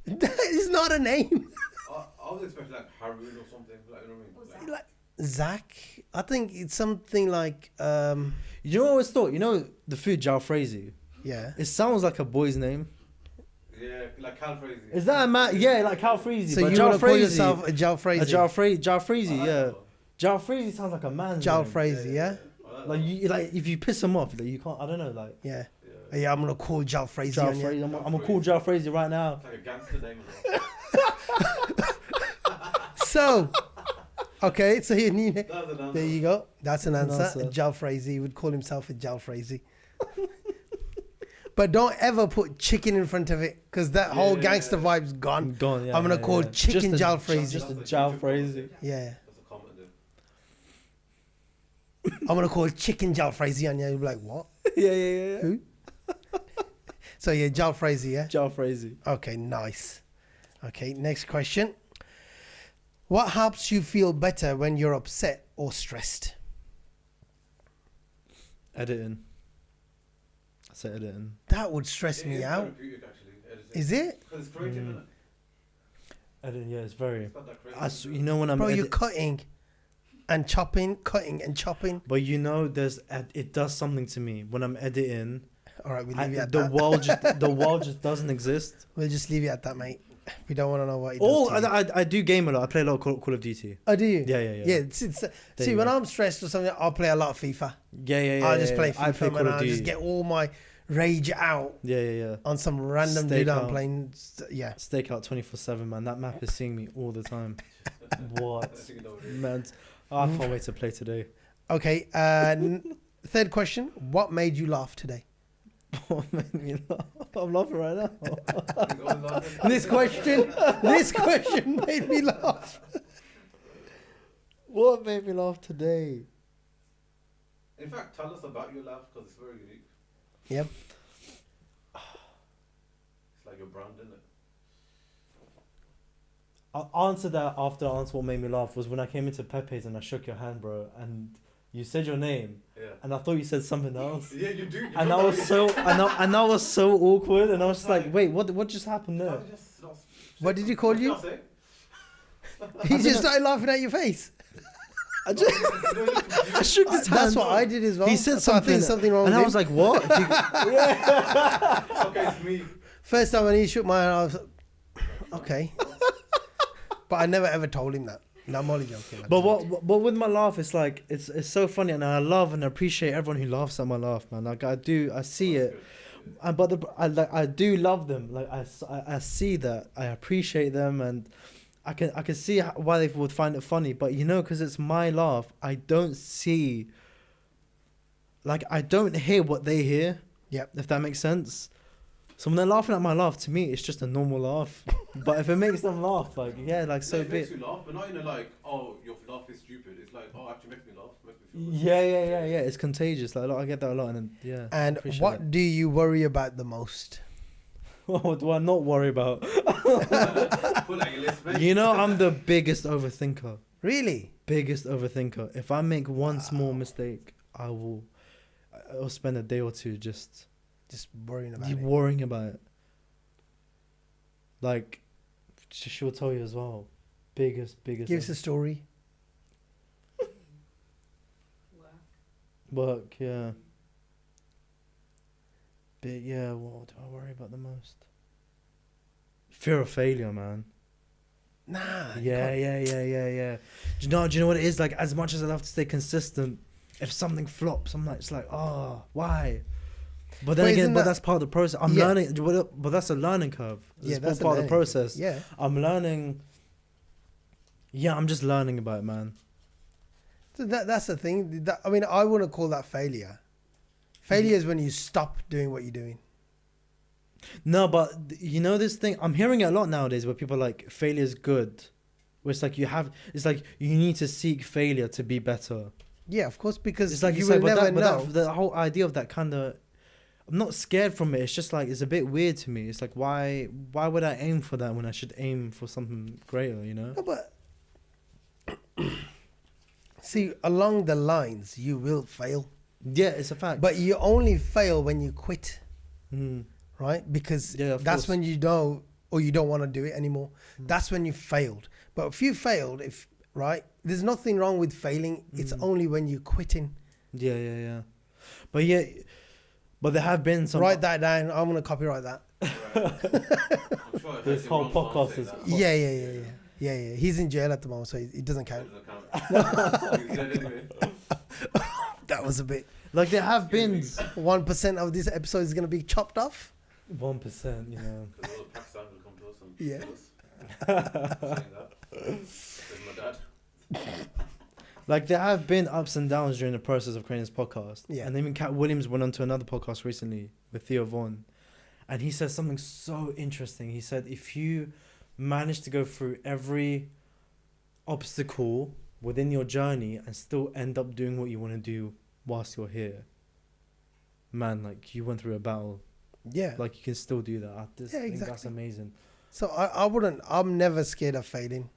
That is not a name. I was expecting like Haroon or something. Like, you know what I mean? Like Zach. I think it's something like. You know what I always thought? You know the food jalfrezi? Yeah. It sounds like a boy's name. Yeah, like Cal Frazee. Is that a man? Yeah, like Calfreezy. So but you want to call Jalfrezi- yourself a Jalfrezi? Jalfrezi, yeah. Jalfrezi sounds like a man's name. Jalfrezi, yeah? Like if you piss him off, like you can't. I don't know, like Yeah. Yeah, I'm going to call Jalfrezi on you. Jalfrezi. I'm gonna call Jalfrezi right now. It's like a gangster name as well. So, okay, so your new name. That's an answer. There you go. That's an An answer. answer. Jalfrezi. He would call himself a Jalfrezi. But don't ever put chicken in front of it because that whole gangster vibe's gone. Gone. Yeah, I'm going to call chicken Jalfrezi. Just a Jalfrezi. Yeah. That's a comment there. I'm going to call chicken Jalfrezi on you. You'll be like, what? Yeah. Who? So, yeah, Jalfrezi, yeah? Jalfrezi. Okay, nice. Okay, next question. What helps you feel better when you're upset or stressed? Editing. I say editing. That would stress It me is out. therapeutic, actually, editing. Is it? Because it's creative, isn't it? Editing, yeah, it's very. It's not that creative. You know when I'm. Bro, you're cutting and chopping, cutting and chopping. But you know, it does something to me when I'm editing. All right, we'll leave you at The that. world just doesn't exist. We'll just leave you at that, mate. We don't want to know what he Oh, does to you. I do game a lot. I play a lot of Call of Duty. Oh, do you? Yeah. Yeah, see, you when go. I'm stressed or something, I'll play a lot of FIFA. Yeah. I'll just play I FIFA, play man. Call of I'll Duty. just get all my rage out Yeah. on some random dude I'm Stakeout. playing. Yeah. Stakeout 24/7, man. That map is seeing me all the time. What? I think you know what it is. Man, I can't wait to play today. Okay, third question. What made you laugh today? What made me laugh? I'm laughing right now. It's always like that. This question made me laugh. What made me laugh today? In fact, tell us about your laugh because it's very unique. Yep. It's like your brand, isn't it? I'll answer that after I answer what made me laugh was when I came into Pepe's and I shook your hand, bro, and you said your name, Yeah. and I thought you said something else. Yeah, you do. And I was so and I was so awkward, and I was just like, wait, what just happened there? What did he call you? What did He just started laughing at your face. I just I shook his hand. That's what I did as well. He said So I think something, something wrong and with I him. was like, what? Okay, it's me. First time when he shook my hand, I was like, okay. But I never ever told him that. No, I'm only joking. I But didn't. but with my laugh, it's like it's so funny, and I love and appreciate everyone who laughs at my laugh, man. Like I see it, and I do love them. Like I see that, I appreciate them, and I can see why they would find it funny. But you know, because it's my laugh, I don't see. Like I don't hear what they hear. Yep. If that makes sense. So when they're laughing at my laugh, to me, it's just a normal laugh. But if it makes them laugh, like, yeah, like, so it makes be. you laugh, but not in a like, oh, your laugh is stupid. It's like, oh, actually makes me laugh. Makes me feel good. Yeah. It's contagious. Like, I get that a lot, and then, yeah. And appreciate what that. do you worry about the most? What do I not worry about? Put that on your list, mate. You know, I'm the biggest overthinker. Really? Biggest overthinker. If I make one small mistake, I'll spend a day or two just worrying about it. worrying about it. Like, she'll tell you as well. Biggest. Give us a story. Work, yeah. But yeah, what do I worry about the most? Fear of failure, man. Nah. you Yeah. can't- Do you know what it is? Like, as much as I love to stay consistent, if something flops, I'm like, it's like, oh, why? But then But again, isn't but that- that's part of the process. I'm Yeah. learning, but that's a learning curve. Yeah, It's that's all part a of the learning process. Yeah. I'm learning. Yeah, I'm just learning about it, man. So that's the thing. I mean, I wouldn't call that failure. Failure is when you stop doing what you're doing. No, but you know this thing. I'm hearing it a lot nowadays where people are like failure is good. Where it's like it's like you need to seek failure to be better. Yeah, of course, because It's like you it's will like, never know. the whole idea of that kind of. I'm not scared from it. It's just like it's a bit weird to me. It's like why would I aim for that when I should aim for something greater? You know. No, but see, along the lines, you will fail, Yeah, it's a fact. but you only fail when you quit, Mm. right? Because Yeah, of that's course. when you know, or you don't want to do it anymore. Mm. That's when you failed. But if you failed, right, there's nothing wrong with failing. It's only when you're quitting. Yeah. But there have been some. Write that down. I'm gonna copyright that. I'm sure I heard This him whole wrong once podcast say is- that. Yeah. He's in jail at the moment, so it doesn't count. It doesn't count. You said anyway. That was a bit. Like there have been 1% of this episode is gonna be chopped off. 1%. You know. Because all the Pakistan will come to us and Yeah. kill us. Saying that. There's my dad. Like there have been ups and downs during the process of creating this podcast. Yeah. And even Cat Williams went on to another podcast recently with Theo Vaughn, and he said something so interesting. He said if you manage to go through every obstacle within your journey and still end up doing what you want to do whilst you're here, man, like you went through a battle. Yeah. Like you can still do that. I just Yeah, think that's exactly. amazing. So I'm never scared of failing.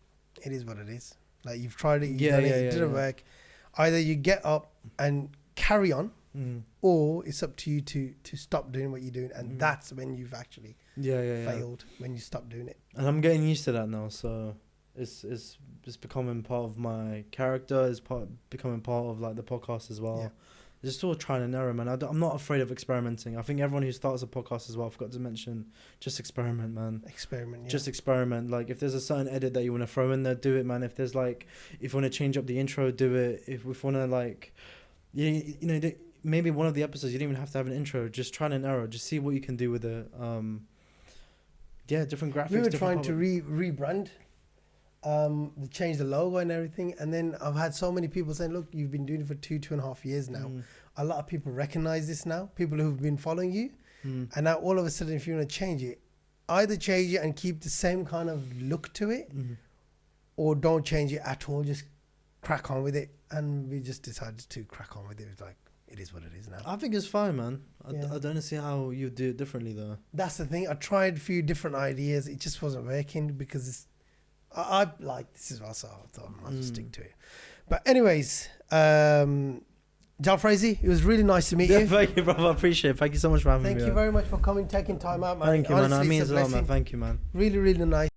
It is what it is. Like you've tried it, you've Yeah, done it, yeah, it yeah, didn't yeah. work. Either you get up and carry on, Mm. or it's up to you to stop doing what you're doing, and Mhm. that's when you've actually Yeah. failed, when you stop doing it. And I'm getting used to that now, so it's becoming part of my character. It's becoming part of like the podcast as well. Yeah. Just all trying and error, man. I'm not afraid of experimenting. I think everyone who starts a podcast as well, I forgot to mention, just experiment, man. Experiment. Yeah. Just experiment. Like if there's a certain edit that you want to throw in there, do it, man. If there's like, if you want to change up the intro, do it. If we want to like, you know, maybe one of the episodes you don't even have to have an intro. Just try and error. Just see what you can do with it. Yeah, different graphics. we were different trying to rebrand, change the logo and everything, and then I've had so many people saying, "Look, you've been doing it for 2.5 years now." Mm. A lot of people recognize this now. People who've been following you, Mm. and now all of a sudden, if you want to change it, either change it and keep the same kind of look to it, Mm. or don't change it at all. Just crack on with it, and we just decided to crack on with it. It's like it is what it is now. I think it's fine, man. Yeah. I don't see how you do it differently though. That's the thing. I tried a few different ideas. It just wasn't working because I like this as well, so I thought I'll just stick to it. But anyways, Jal Frazee, it was really nice to meet you. Thank you, brother. I appreciate it. Thank you so much for having Thank me. you very much for coming, taking time out, man. Thank you, man. That Honestly, means it's a a lot, man. blessing. Thank you, man. Really, really nice.